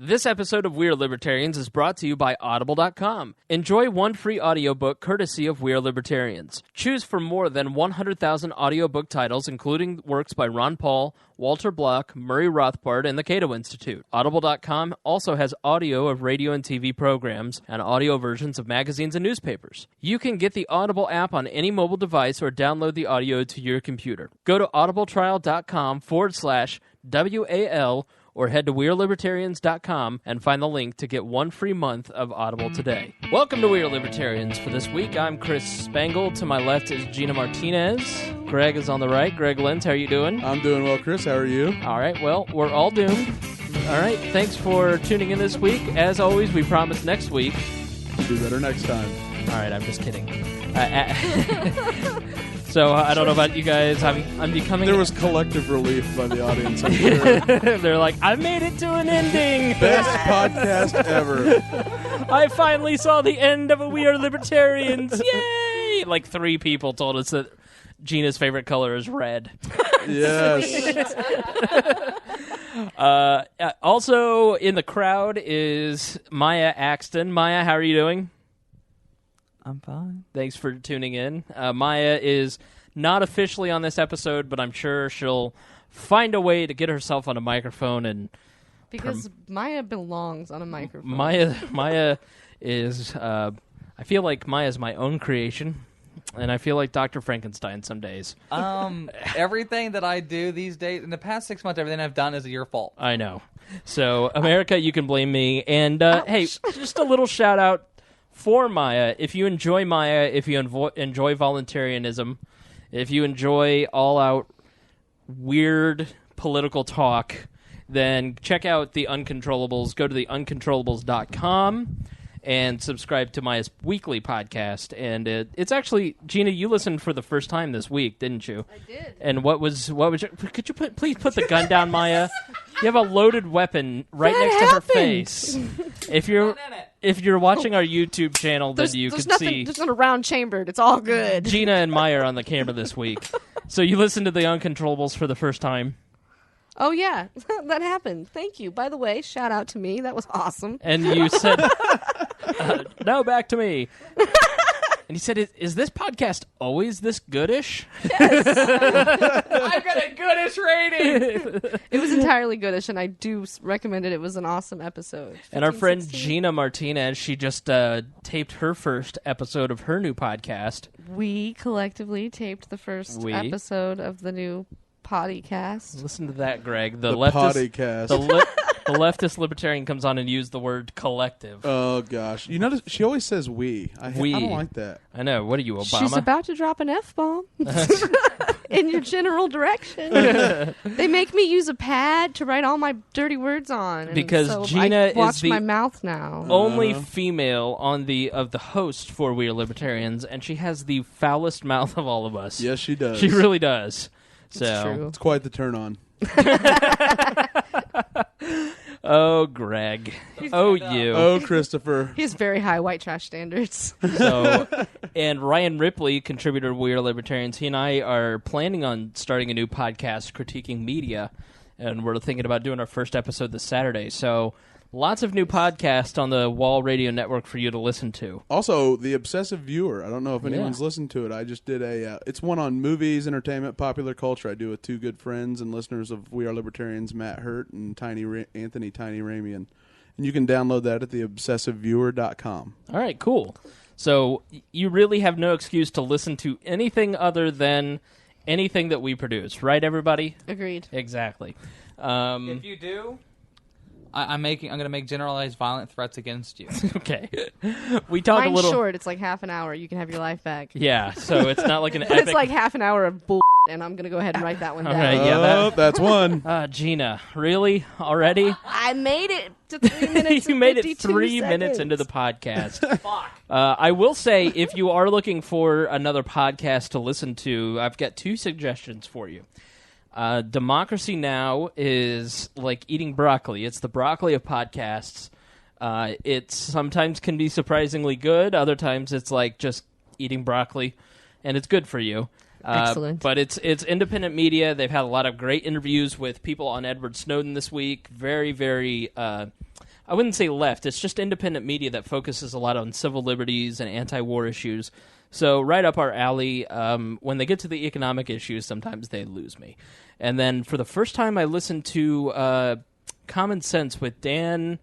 This episode of We Are Libertarians is brought to you by Audible.com. Enjoy one free audiobook courtesy of We Are Libertarians. Choose from more than 100,000 audiobook titles, including works by Ron Paul, Walter Block, Murray Rothbard, and the Cato Institute. Audible.com also has audio of radio and TV programs and audio versions of magazines and newspapers. You can get the Audible app on any mobile device or download the audio to your computer. Go to audibletrial.com/WAL or head to WeareLibertarians.com and find the link to get one free month of Audible today. Welcome to We Are Libertarians. For this week, I'm Chris Spangle. To my left is Gena Martinez. Greg is on the right. Greg Lentz, how are you doing? I'm doing well, Chris. How are you? All right, well, we're all doomed. All right, thanks for tuning in this week. As always, we promise next week. Do better next time. All right, I'm just kidding. So I don't know about you guys. I'm becoming. There was collective relief by the audience. I'm sure. They're like, I made it to an ending. Best podcast ever. I finally saw the end of a We Are Libertarians. Yay! Like 3 people told us that Gena's favorite color is red. Yes. Also in the crowd is Maya Axton. Maya, how are you doing? I'm fine. Thanks for tuning in. Maya is not officially on this episode, but I'm sure she'll find a way to get herself on a microphone. And because Maya belongs on a microphone. Maya is, I feel like Maya's my own creation, and I feel like Dr. Frankenstein some days. Everything that I do these days, in the past 6 months, everything I've done is your fault. I know. So, America, you can blame me. And, hey, just a little shout-out for Maya. If you enjoy Maya, if you enjoy voluntarism, if you enjoy all-out weird political talk, then check out The Uncontrollables. Go to theuncontrollables.com and subscribe to Maya's weekly podcast. And it's actually, Gena, you listened for the first time this week, didn't you? I did. And what was your, could you please put the gun down, Maya? You have a loaded weapon right next to her face. If you're watching our YouTube channel, then you can see. There's not a round chambered. It's all good. Gena and Maya are on the camera this week. So you listened to The Uncontrollables for the first time. Oh, yeah. That happened. Thank you. By the way, shout out to me. That was awesome. And you said, no, back to me. And he said, is this podcast always this goodish? Yes. I've got a goodish rating. It was entirely goodish, and I do recommend it. It was an awesome episode. And our friend 16. Gena Martinez, she just taped her first episode of her new podcast. We collectively taped the first episode of the new podcast. Listen to that, Greg. The podcast. The leftist libertarian comes on and used the word collective. Oh, gosh. You notice she always says we. I don't like that. I know. What are you, Obama? She's about to drop an F-bomb in your general direction. They make me use a pad to write all my dirty words on. Because so Gena I watch is the my mouth now. only female of the host for We Are Libertarians, and she has the foulest mouth of all of us. Yes, she does. She really does. So It's true. It's quite the turn on. Oh, Greg. Oh, you. Oh, Christopher. He has very high white trash standards. So, and Ryan Ripley, contributor to We Are Libertarians, he and I are planning on starting a new podcast critiquing media, and we're thinking about doing our first episode this Saturday. So, lots of new podcasts on the Wall Radio Network for you to listen to. Also, The Obsessive Viewer. I don't know if anyone's listened to it. I just did it's one on movies, entertainment, popular culture. I do with 2 good friends and listeners of We Are Libertarians, Matt Hurt and Anthony Tiny Ramian. And you can download that at theobsessiveviewer.com. All right, cool. So you really have no excuse to listen to anything other than anything that we produce, right, everybody? Agreed. Exactly. If you do, I'm going to make generalized violent threats against you. Okay. We talk Mine's a little short. It's like half an hour. You can have your life back. Yeah, so it's not like an But epic. it's like half an hour of bull, and I'm going to go ahead and write that one All down. right, yeah, that's one. Gena, really? Already? I made it to 3 minutes You and made it 52 3 minutes seconds. into the podcast. Fuck. I will say, if you are looking for another podcast to listen to, I've got 2 suggestions for you. Democracy Now! Is like eating broccoli. It's the broccoli of podcasts. It sometimes can be surprisingly good. Other times it's like just eating broccoli, and it's good for you. Excellent. But it's independent media. They've had a lot of great interviews with people on Edward Snowden this week. Very, very I wouldn't say left. It's just independent media that focuses a lot on civil liberties and anti-war issues. So right up our alley. When they get to the economic issues, sometimes they lose me. And then for the first time, I listened to Common Sense with Dan.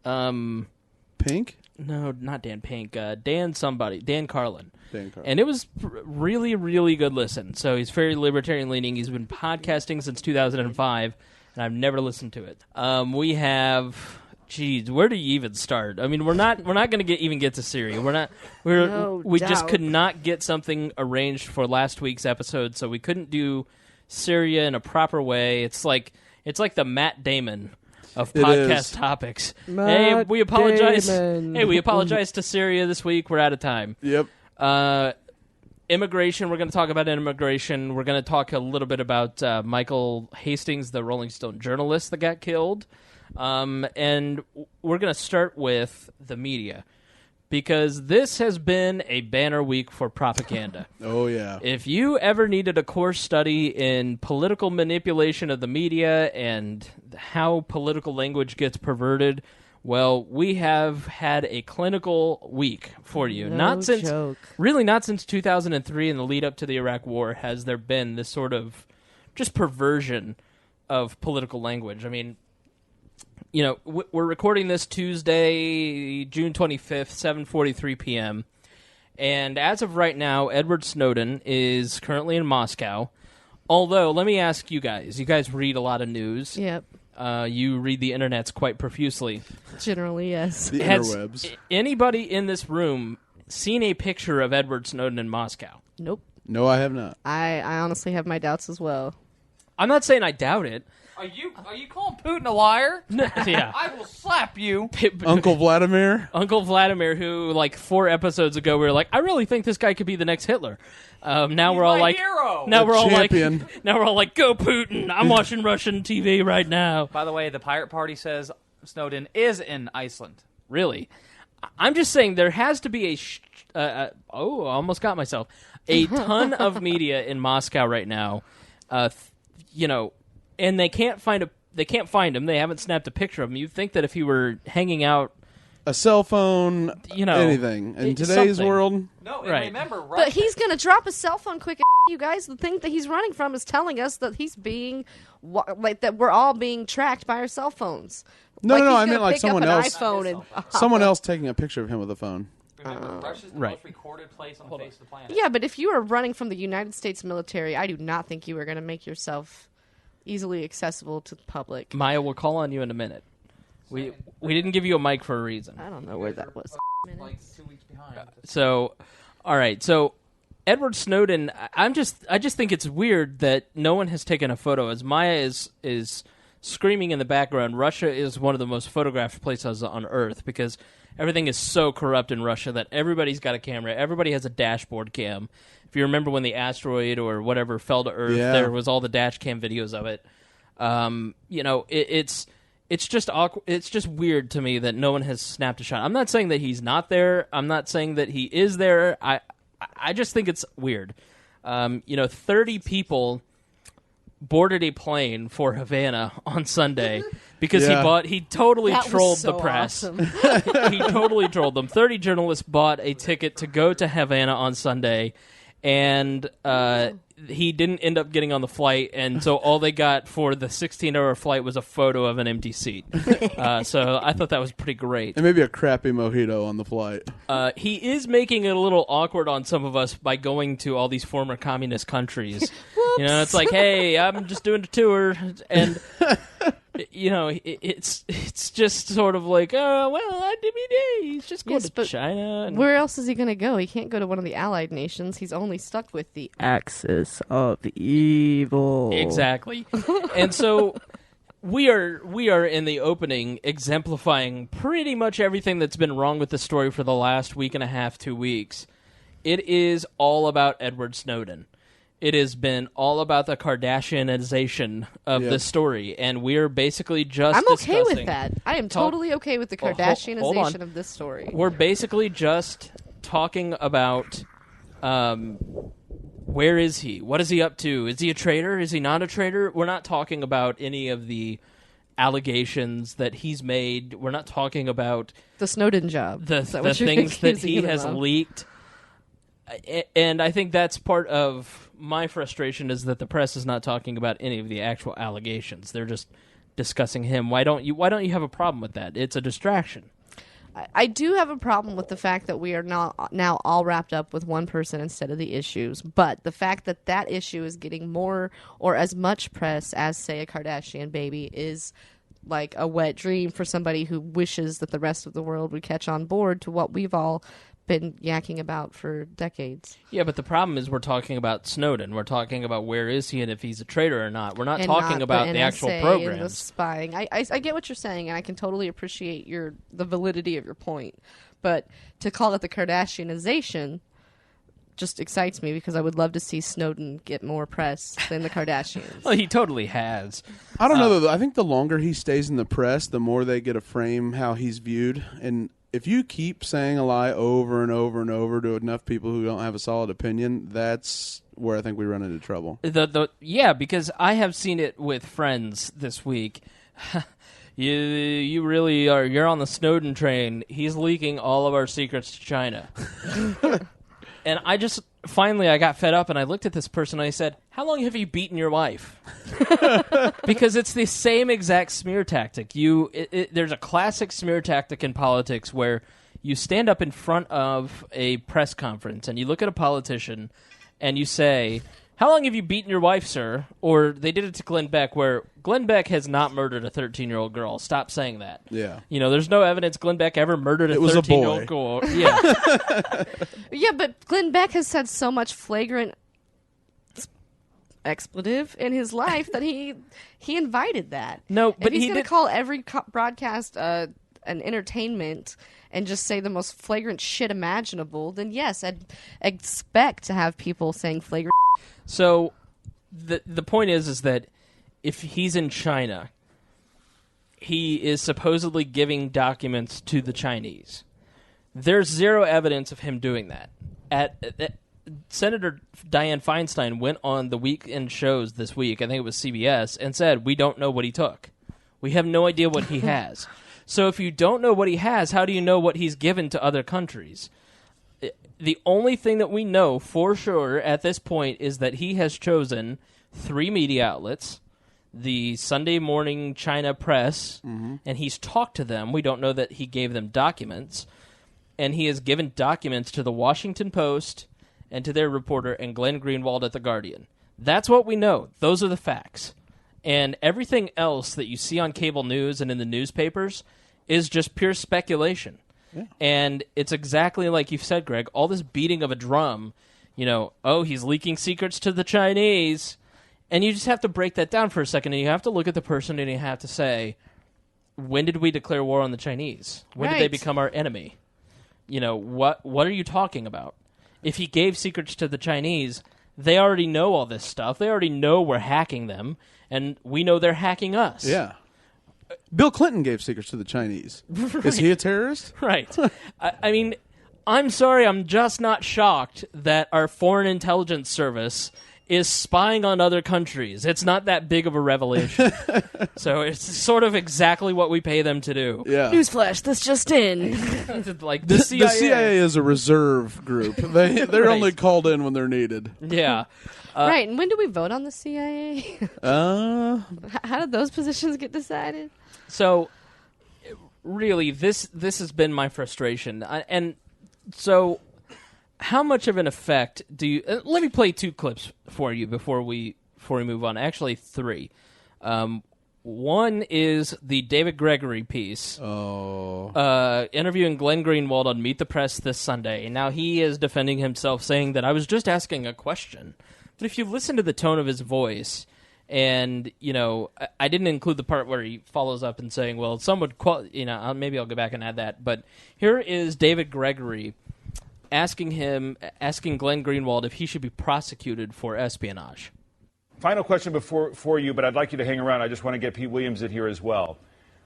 Pink? No, not Dan Pink. Dan somebody. Dan Carlin. Dan Carlin. And it was really, really good listen. So he's very libertarian-leaning. He's been podcasting since 2005, and I've never listened to it. We have... Geez, where do you even start? I mean, we're not going to even get to Syria. We just could not get something arranged for last week's episode, so we couldn't do Syria in a proper way. It's like the Matt Damon of podcast topics. Hey, we apologize. Damon. Hey, we apologize to Syria this week. We're out of time. Yep. Immigration. We're going to talk about immigration. We're going to talk a little bit about Michael Hastings, the Rolling Stone journalist that got killed. And we're going to start with the media, because this has been a banner week for propaganda. Oh, yeah. If you ever needed a course study in political manipulation of the media and how political language gets perverted, well, we have had a clinical week for you. No joke. Really not since 2003 and the lead up to the Iraq War has there been this sort of just perversion of political language. I mean, you know, we're recording this Tuesday, June 25th, 7:43 p.m., and as of right now, Edward Snowden is currently in Moscow. Although, let me ask you guys. You guys read a lot of news. Yep. You read the internets quite profusely. Generally, yes. The Has interwebs. anybody in this room seen a picture of Edward Snowden in Moscow? Nope. No, I have not. I honestly have my doubts as well. I'm not saying I doubt it. Are you calling Putin a liar? Yeah. I will slap you. Uncle Vladimir? Uncle Vladimir, who like 4 episodes ago we were like, I really think this guy could be the next Hitler. Now we're all my like, hero. now we're all champion. like, now we're all like, go Putin! I'm watching Russian TV right now. By the way, the Pirate Party says Snowden is in Iceland. Really, I'm just saying there has to be I almost got myself a ton of media in Moscow right now. You know. And they can't find him. They haven't snapped a picture of him. You'd think that if he were hanging out, a cell phone, you know, anything in today's something. world. No, and Right. remember, But he's going to drop his cell phone quick. You guys, the thing that he's running from is telling us that he's being, like, that we're all being tracked by our cell phones. No, like no, he's I mean gonna like pick someone up an else. iPhone and Someone else taking a picture of him with a phone. Remember, Russia's the right. most recorded place on the face of the planet. Yeah, but if you are running from the United States military, I do not think you are going to make yourself easily accessible to the public. Maya will call on you in a minute. We didn't give you a mic for a reason. I don't know where that was. Like 2 weeks behind. So, all right. So, Edward Snowden. I just think it's weird that no one has taken a photo. As Maya is screaming in the background, Russia is one of the most photographed places on Earth because everything is so corrupt in Russia that everybody's got a camera. Everybody has a dashboard cam. If you remember when the asteroid or whatever fell to Earth, there was all the dash cam videos of it. You know, it's just awkward. It's just weird to me that no one has snapped a shot. I'm not saying that he's not there. I'm not saying that he is there. I just think it's weird. You know, 30 people boarded a plane for Havana on Sunday because he totally That trolled was so the press. awesome. He totally trolled them. 30 journalists bought a ticket to go to Havana on Sunday, and he didn't end up getting on the flight, and so all they got for the 16-hour flight was a photo of an empty seat. So I thought that was pretty great. And maybe a crappy mojito on the flight. He is making it a little awkward on some of us by going to all these former communist countries. You know, it's like, hey, I'm just doing a tour, and you know, it's just sort of like, oh, well, on DVD, he's just going to China. And Where else is he going to go? He can't go to one of the Allied nations. He's only stuck with the axis of evil. Exactly. And so we are in the opening exemplifying pretty much everything that's been wrong with the story for the last week and a half, 2 weeks. It is all about Edward Snowden. It has been all about the Kardashianization of the story, and we're basically just I'm okay with that. I am totally okay with the Hold Kardashianization on. of this story. We're basically just talking about where is he? What is he up to? Is he a traitor? Is he not a traitor? We're not talking about any of the allegations that he's made. We're not talking about the Snowden job. The things that he has leaked. And I think that's part of my frustration is that the press is not talking about any of the actual allegations. They're just discussing him. Why don't you have a problem with that? It's a distraction. I do have a problem with the fact that we are now all wrapped up with one person instead of the issues, but the fact that that issue is getting more or as much press as, say, a Kardashian baby is like a wet dream for somebody who wishes that the rest of the world would catch on board to what we've all been yakking about for decades. Yeah, but the problem is we're talking about Snowden. We're talking about where is he and if he's a traitor or not. We're not talking about the actual programs. And the spying. I get what you're saying, and I can totally appreciate the validity of your point. But to call it the Kardashianization just excites me because I would love to see Snowden get more press than the Kardashians. Well, he totally has. I don't know, though. I think the longer he stays in the press, the more they get a frame how he's viewed. And if you keep saying a lie over and over and over to enough people who don't have a solid opinion, that's where I think we run into trouble. Yeah, because I have seen it with friends this week. You really are. You're on the Snowden train. He's leaking all of our secrets to China. And I got fed up and I looked at this person and I said, how long have you beaten your wife? Because it's the same exact smear tactic. There's a classic smear tactic in politics where you stand up in front of a press conference and you look at a politician and you say, how long have you beaten your wife, sir? Or they did it to Glenn Beck, where Glenn Beck has not murdered a 13-year-old girl. Stop saying that. Yeah. There's no evidence Glenn Beck ever murdered a 13-year-old girl. Yeah. Yeah, but Glenn Beck has said so much flagrant expletive in his life that he invited that. No, but if he's going to call every broadcast an entertainment and just say the most flagrant shit imaginable, then yes, I'd expect to have people saying flagrant. So the point is that if he's in China, he is supposedly giving documents to the Chinese. There's zero evidence of him doing that. Senator Dianne Feinstein went on the weekend shows this week, I think it was CBS, and said, we don't know what he took. We have no idea what he has. So if you don't know what he has, how do you know what he's given to other countries? The only thing that we know for sure at this point is that he has chosen 3 media outlets, the Sunday Morning China Press, and he's talked to them. We don't know that he gave them documents. And he has given documents to the Washington Post and to their reporter and Glenn Greenwald at The Guardian. That's what we know. Those are the facts. And everything else that you see on cable news and in the newspapers is just pure speculation. Yeah. And it's exactly like you've said, Greg, all this beating of a drum, he's leaking secrets to the Chinese. And you just have to break that down for a second, and you have to look at the person and you have to say, when did we declare war on the Chinese? When did they become our enemy? What are you talking about? If he gave secrets to the Chinese, they already know all this stuff. They already know we're hacking them, and we know they're hacking us. Yeah. Bill Clinton gave secrets to the Chinese. Right. Is he a terrorist? Right. I mean, I'm sorry, I'm just not shocked that our Foreign Intelligence Service is spying on other countries. It's not that big of a revelation. So it's sort of exactly what we pay them to do. Yeah. Newsflash, this just in. Like the CIA. The CIA is a reserve group. They're right. Only called in when they're needed. Yeah. Right, and when do we vote on the CIA? How did those positions get decided? So, really, this has been my frustration. And so, how much of an effect do you... let me play 2 clips for you before we move on. Actually, 3. One is the David Gregory piece. Interviewing Glenn Greenwald on Meet the Press this Sunday. Now, he is defending himself, saying that I was just asking a question. But if you listen to the tone of his voice, and, I didn't include the part where he follows up and saying, well, some would maybe I'll go back and add that. But here is David Gregory asking Glenn Greenwald if he should be prosecuted for espionage. Final question for you, but I'd like you to hang around. I just want to get Pete Williams in here as well.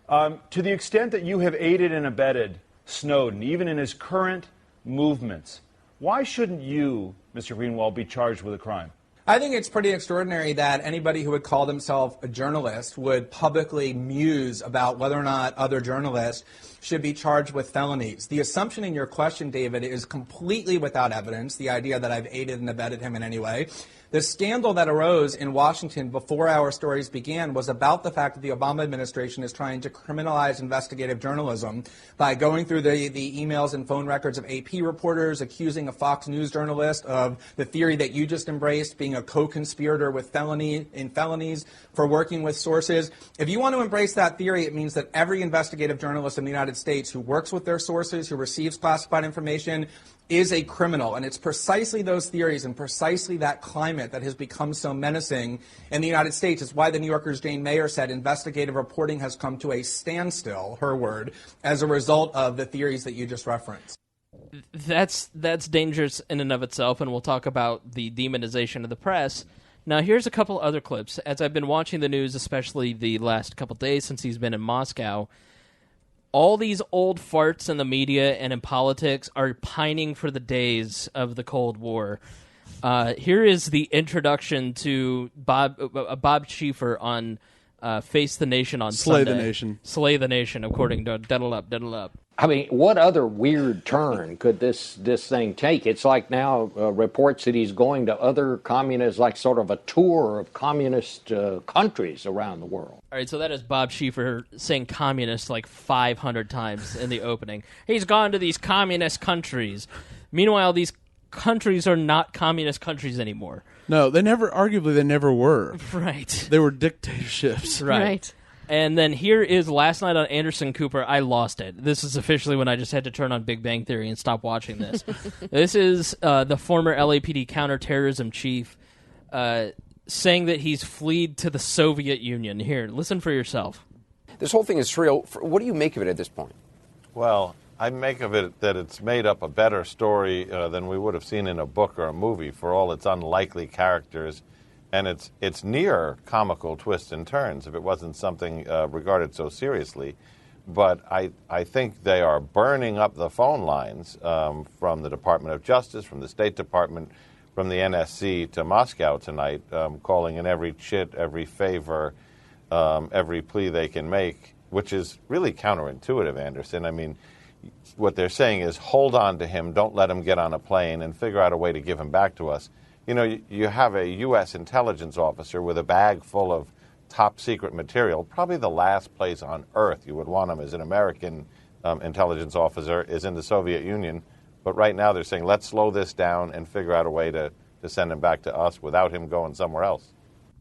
To the extent that you have aided and abetted Snowden, even in his current movements, why shouldn't you, Mr. Greenwald, be charged with a crime? I think it's pretty extraordinary that anybody who would call themselves a journalist would publicly muse about whether or not other journalists should be charged with felonies. The assumption in your question, David, is completely without evidence, the idea that I've aided and abetted him in any way. The scandal that arose in Washington before our stories began was about the fact that the Obama administration is trying to criminalize investigative journalism by going through the emails and phone records of AP reporters, accusing a Fox News journalist of the theory that you just embraced, being a co-conspirator with felonies for working with sources. If you want to embrace that theory, it means that every investigative journalist in the United States who works with their sources, who receives classified information, is a criminal. And it's precisely those theories and precisely that climate that has become so menacing in the United States. It's why the New Yorker's Jane Mayer said investigative reporting has come to a standstill, her word, as a result of the theories that you just referenced. That's dangerous in and of itself, and we'll talk about the demonization of the press. Now, here's a couple other clips. As I've been watching the news, especially the last couple days since he's been in Moscow, all these old farts in the media and in politics are pining for the days of the Cold War. Here is the introduction to Bob Schieffer on Face the Nation on Slay Sunday. the Nation. Slay the Nation, according to Diddle Up. I mean, what other weird turn could this thing take? It's like now reports that he's going to other communists, like sort of a tour of communist countries around the world. All right, so that is Bob Schieffer saying communist like 500 times in the opening. He's gone to these communist countries. Meanwhile, these countries are not communist countries anymore. No, they never were. Right. They were dictatorships. Right. And then here is last night on Anderson Cooper. I lost it. This is officially when I just had to turn on Big Bang Theory and stop watching this. This is the former LAPD counterterrorism chief saying that he's fled to the Soviet Union. Here, listen for yourself. This whole thing is surreal. What do you make of it at this point? Well, I make of it that it's made up a better story than we would have seen in a book or a movie for all its unlikely characters. And it's near comical twists and turns if it wasn't something regarded so seriously. But I think they are burning up the phone lines from the Department of Justice, from the State Department, from the NSC to Moscow tonight, calling in every chit, every favor, every plea they can make, which is really counterintuitive, Anderson. I mean, what they're saying is hold on to him, don't let him get on a plane, and figure out a way to give him back to us. You know, you have a U.S. intelligence officer with a bag full of top-secret material. Probably the last place on Earth you would want him as an American intelligence officer is in the Soviet Union. But right now they're saying, let's slow this down and figure out a way to send him back to us without him going somewhere else.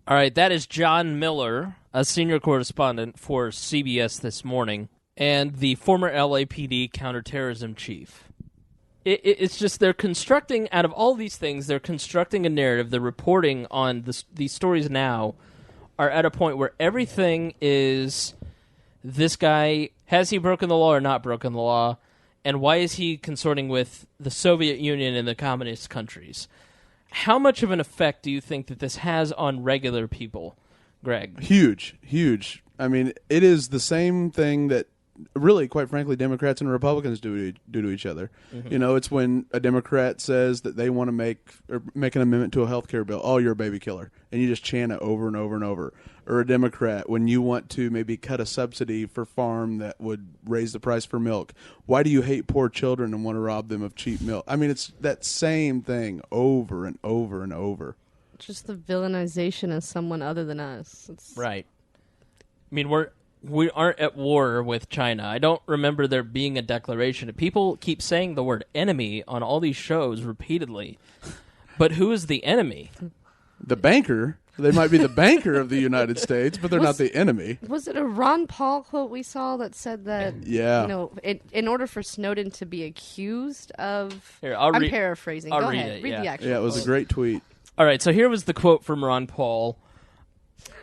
All right, that is John Miller, a senior correspondent for CBS This Morning, and the former LAPD counterterrorism chief. It's just they're constructing, out of all these things, they're constructing a narrative. The reporting on these stories now are at a point where everything is, this guy, has he broken the law or not broken the law? And why is he consorting with the Soviet Union and the communist countries? How much of an effect do you think that this has on regular people, Greg? Huge. I mean, it is the same thing that really, quite frankly, Democrats and Republicans do to each other. Mm-hmm. You know, it's when a Democrat says that they want to make an amendment to a health care bill. Oh, you're a baby killer. And you just chant it over and over and over. Or a Democrat, when you want to maybe cut a subsidy for farm that would raise the price for milk. Why do you hate poor children and want to rob them of cheap milk? I mean, it's that same thing over and over and over. Just the villainization of someone other than us. Right. I mean, we aren't at war with China. I don't remember there being a declaration. People keep saying the word enemy on all these shows repeatedly. But who is the enemy? The banker. They might be the banker of the United States, but they're not the enemy. Was it a Ron Paul quote we saw that said that, yeah, you know, in order for Snowden to be accused of... Here, I'm paraphrasing. I'll Go read ahead. it, Read the actual Yeah, it was quote. a great tweet. All right, so here was the quote from Ron Paul.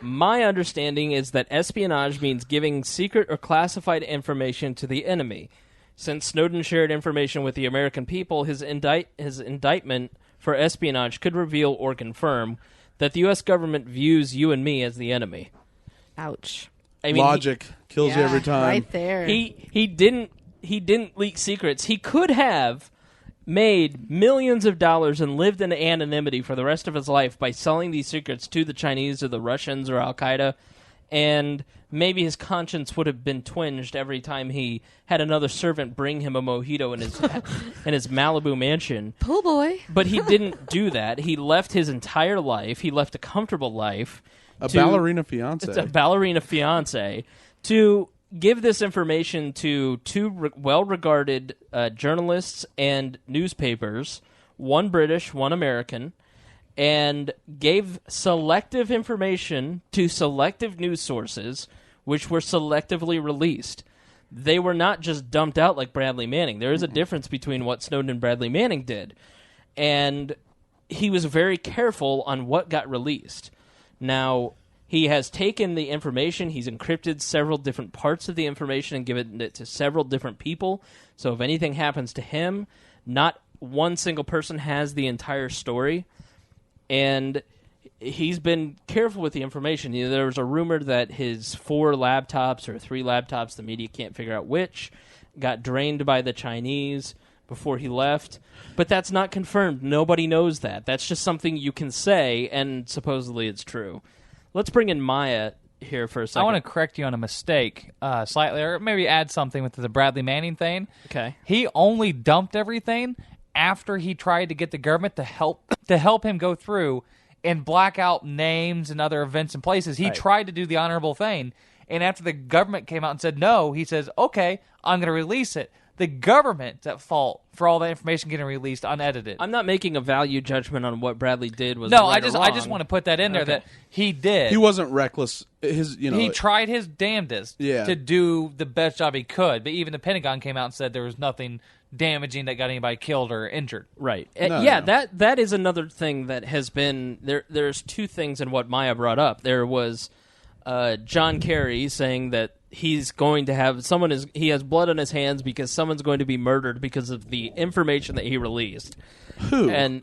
My understanding is that espionage means giving secret or classified information to the enemy. Since Snowden shared information with the American people, his indictment for espionage could reveal or confirm that the U.S. government views you and me as the enemy. Ouch. I mean, logic kills you every time. Right there. He didn't leak secrets. He could have made millions of dollars and lived in anonymity for the rest of his life by selling these secrets to the Chinese or the Russians or Al-Qaeda, and maybe his conscience would have been twinged every time he had another servant bring him a mojito in his Malibu mansion. Pool boy. But he didn't do that. He left his entire life. He left a comfortable life. A ballerina fiance. It's a ballerina fiance to give this information to two well-regarded journalists and newspapers, one British, one American, and gave selective information to selective news sources, which were selectively released. They were not just dumped out like Bradley Manning. There is a difference between what Snowden and Bradley Manning did. And he was very careful on what got released. Now, he has taken the information, he's encrypted several different parts of the information and given it to several different people. So if anything happens to him, not one single person has the entire story. And he's been careful with the information. You know, there was a rumor that his 4 laptops or 3 laptops, the media can't figure out which, got drained by the Chinese before he left. But that's not confirmed. Nobody knows that. That's just something you can say, and supposedly it's true. Let's bring in Maya here for a second. I want to correct you on a mistake slightly, or maybe add something with the Bradley Manning thing. Okay. He only dumped everything after he tried to get the government to help him go through and black out names and other events and places. He tried to do the honorable thing, and after the government came out and said no, he says, okay, I'm going to release it. The government's at fault for all that information getting released unedited. I'm not making a value judgment on what Bradley did was no, right or wrong. I just want to put that in there that he did. He wasn't reckless. He tried his damnedest to do the best job he could, but even the Pentagon came out and said there was nothing damaging that got anybody killed or injured. Right. That is another thing that has been there. There's 2 things in what Maya brought up. There was John Kerry saying that he's going to have he has blood on his hands because someone's going to be murdered because of the information that he released. Who? And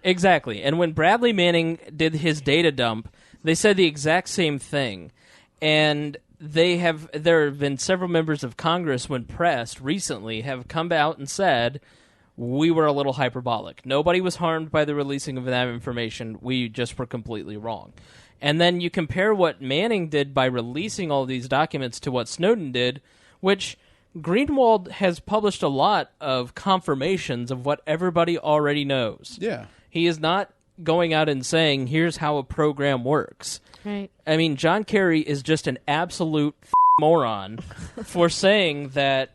exactly. And when Bradley Manning did his data dump, they said the exact same thing. And there have been several members of Congress, when pressed recently, have come out and said, we were a little hyperbolic. Nobody was harmed by the releasing of that information. We just were completely wrong. And then you compare what Manning did by releasing all these documents to what Snowden did, which Greenwald has published a lot of confirmations of what everybody already knows. Yeah. He is not going out and saying, here's how a program works. Right. I mean, John Kerry is just an absolute moron for saying that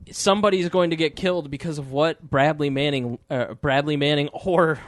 somebody's going to get killed because of what Bradley Manning or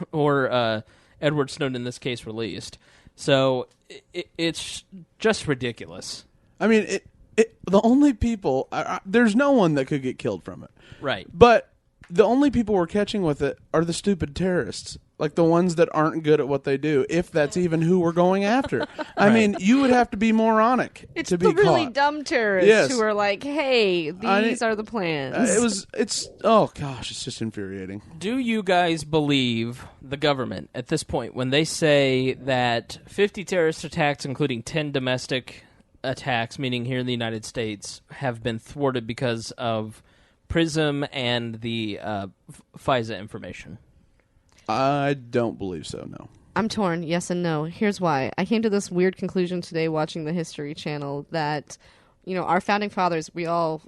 Edward Snowden in this case released. So it's just ridiculous. I mean, the only people there's no one that could get killed from it, right? But the only people we're catching with it are the stupid terrorists, like the ones that aren't good at what they do, if that's even who we're going after. I mean, you would have to be moronic to be the really caught. dumb terrorists who are like, hey, these are the plans. It's oh gosh, it's just infuriating. Do you guys believe the government at this point when they say that 50 terrorist attacks, including 10 domestic attacks, meaning here in the United States, have been thwarted because of PRISM and the FISA information? I don't believe so, no. I'm torn, yes and no. Here's why. I came to this weird conclusion today watching the History Channel that, our founding fathers, we all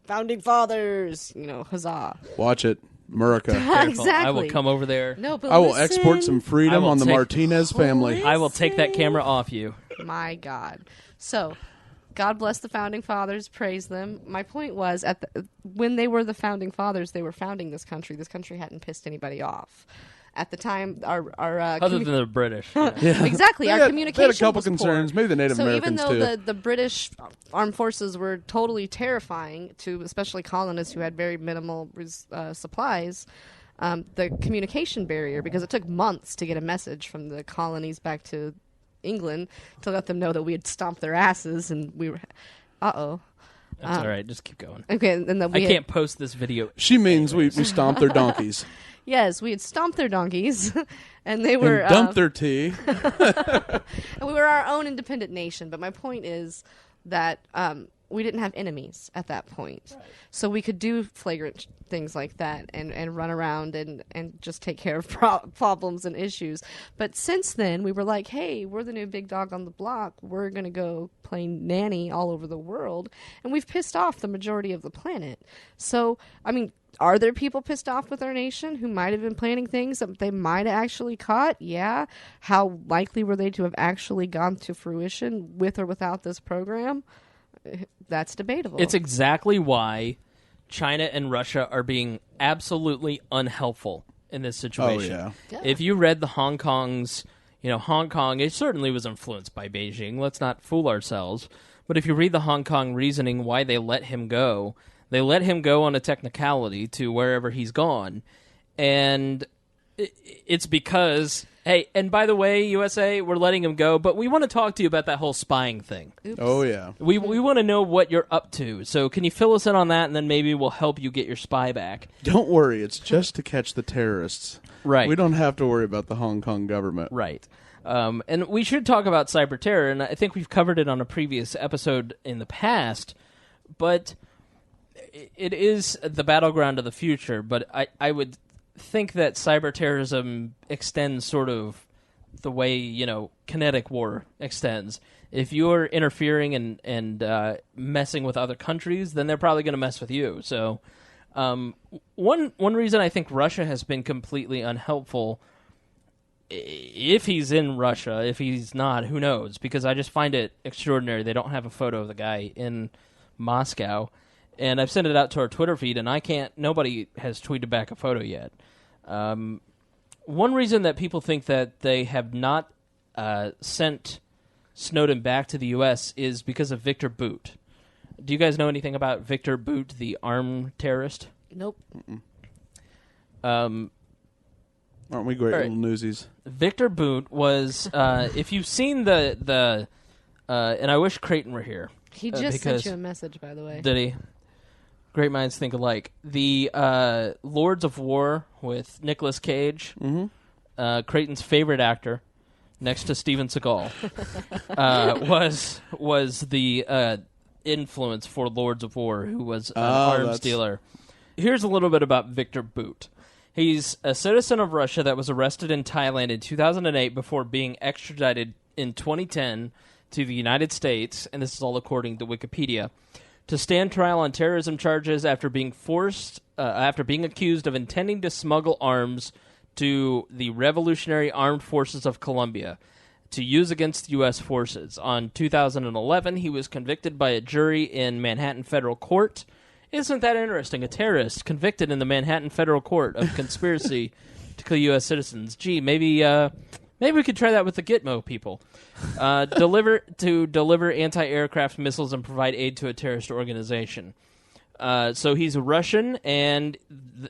founding fathers, huzzah. Watch it. America. Exactly. I will come over there. No, but I will export some freedom on the Martinez family. I will take that camera off you. My God. So, God bless the founding fathers, praise them. My point was, when they were the founding fathers, they were founding this country. This country hadn't pissed anybody off. At the time, our other than the British, exactly, our communication. They had a couple concerns, maybe the Native Americans too. So even though too. the British armed forces were totally terrifying to especially colonists who had very minimal supplies, the communication barrier, because it took months to get a message from the colonies back to England to let them know that we had stomped their asses and we were. That's all right. Just keep going. Okay, and then I can't post this video. She means we stomped their donkeys. Yes, we had stomped their donkeys, and they were and dumped their tea. And we were our own independent nation. But my point is that we didn't have enemies at that point. Right. So we could do flagrant things like that and run around and just take care of problems and issues. But since then, we were like, hey, we're the new big dog on the block. We're going to go play nanny all over the world. And we've pissed off the majority of the planet. So, I mean, are there people pissed off with our nation who might have been planning things that they might have actually caught? Yeah. How likely were they to have actually gone to fruition with or without this program? That's debatable. It's exactly why China and Russia are being absolutely unhelpful in this situation. Oh, yeah. If you read the Hong Kong's, Hong Kong, it certainly was influenced by Beijing. Let's not fool ourselves. But if you read the Hong Kong reasoning why they let him go on a technicality to wherever he's gone. And it's because, hey, and by the way, USA, we're letting him go, but we want to talk to you about that whole spying thing. Oops. Oh, yeah. We want to know what you're up to. So can you fill us in on that, and then maybe we'll help you get your spy back. Don't worry. It's just to catch the terrorists. Right. We don't have to worry about the Hong Kong government. Right. And we should talk about cyber terror, and I think we've covered it on a previous episode in the past, but it is the battleground of the future, but I would think that cyber terrorism extends sort of the way, kinetic war extends. If you're interfering and messing with other countries, then they're probably going to mess with you. So one reason I think Russia has been completely unhelpful, if he's in Russia, if he's not, who knows? Because I just find it extraordinary. They don't have a photo of the guy in Moscow. And I've sent it out to our Twitter feed, and nobody has tweeted back a photo yet. One reason that people think that they have not sent Snowden back to the U.S. is because of Victor Bout. Do you guys know anything about Victor Bout, the armed terrorist? Nope. Aren't we great little newsies? Victor Bout was, if you've seen the and I wish Creighton were here. He just sent you a message, by the way. Did he? Great minds think alike. The Lords of War with Nicolas Cage, Creighton's favorite actor, next to Steven Seagal, was the influence for Lords of War, who was an arms dealer. Here's a little bit about Victor Bout. He's a citizen of Russia that was arrested in Thailand in 2008 before being extradited in 2010 to the United States, and this is all according to Wikipedia, to stand trial on terrorism charges after being accused of intending to smuggle arms to the Revolutionary Armed Forces of Colombia to use against U.S. forces. On 2011, he was convicted by a jury in Manhattan Federal Court. Isn't that interesting? A terrorist convicted in the Manhattan Federal Court of conspiracy to kill U.S. citizens. Gee, maybe we could try that with the Gitmo people. Deliver anti-aircraft missiles and provide aid to a terrorist organization. So he's a Russian, and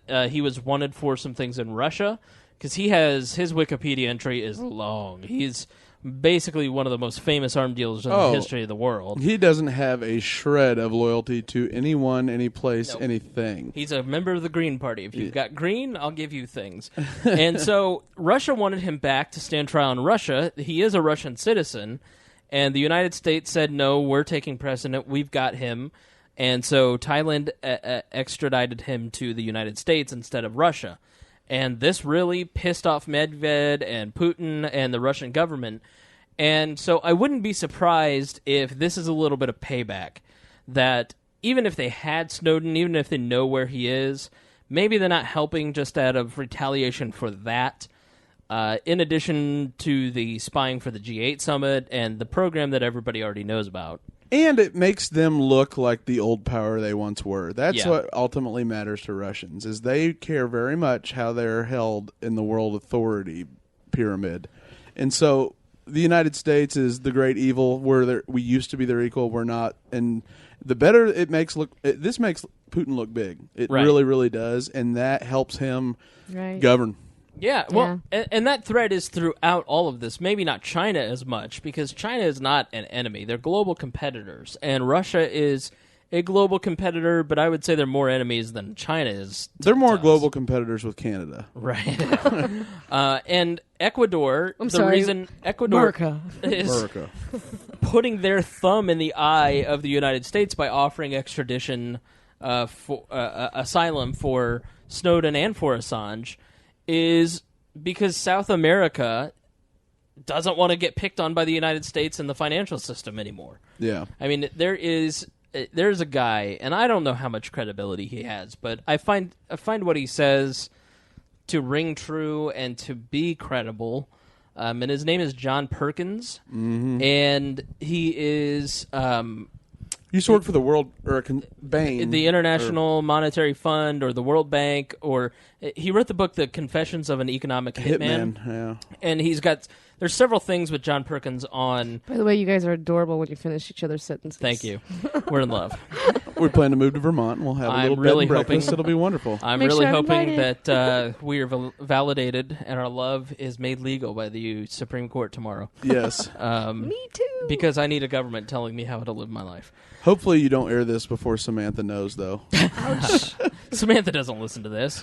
he was wanted for some things in Russia, because his Wikipedia entry is long. He's basically one of the most famous arms dealers in the history of the world. He doesn't have a shred of loyalty to anyone, any place, anything. He's a member of the Green Party. If you've got green, I'll give you things. And so Russia wanted him back to stand trial in Russia. He is a Russian citizen, and the United States said, no, we're taking precedent. We've got him. And so Thailand extradited him to the United States instead of Russia. And this really pissed off Medved and Putin and the Russian government. And so I wouldn't be surprised if this is a little bit of payback, that even if they had Snowden, even if they know where he is, maybe they're not helping just out of retaliation for that, in addition to the spying for the G8 summit and the program that everybody already knows about. And it makes them look like the old power they once were. That's what ultimately matters to Russians, is they care very much how they're held in the world authority pyramid. And so the United States is the great evil. We used to be their equal. We're not. And the better it makes this makes Putin look big. It really, really does. And that helps him govern. Yeah, well, and that threat is throughout all of this. Maybe not China as much, because China is not an enemy. They're global competitors, and Russia is a global competitor, but I would say they're more enemies than China is. They're more global competitors with Canada. Right. And Ecuador, reason Ecuador is putting their thumb in the eye of the United States by offering extradition for asylum for Snowden and for Assange is because South America doesn't want to get picked on by the United States and the financial system anymore. Yeah. I mean, there's a guy, and I don't know how much credibility he has, but I find what he says to ring true and to be credible. And his name is John Perkins, and he is. He used to work for the World Bank, the International Monetary Fund, or the World Bank, or he wrote the book "The Confessions of an Economic Hitman." Yeah, and he's got. There's several things with John Perkins on. By the way, you guys are adorable when you finish each other's sentences. Thank you. We're in love. We plan to move to Vermont, and we'll have a little bed and breakfast. It'll be wonderful. I'm really hoping that we are validated and our love is made legal by the Supreme Court tomorrow. Yes. Me too. Because I need a government telling me how to live my life. Hopefully you don't air this before Samantha knows, though. Ouch. Samantha doesn't listen to this.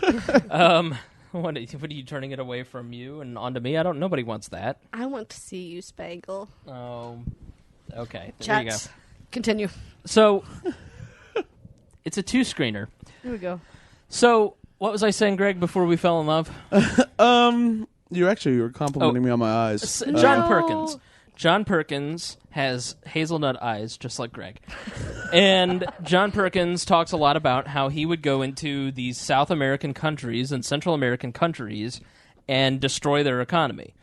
What are you turning it away from you and onto me? Nobody wants that. I want to see you spangle. Oh, okay. There you go. Continue. So, it's a 2-screener. Here we go. So, what was I saying, Greg, before we fell in love? You were complimenting me on my eyes. John Perkins. John Perkins has hazelnut eyes, just like Greg. And John Perkins talks a lot about how he would go into these South American countries and Central American countries and destroy their economy.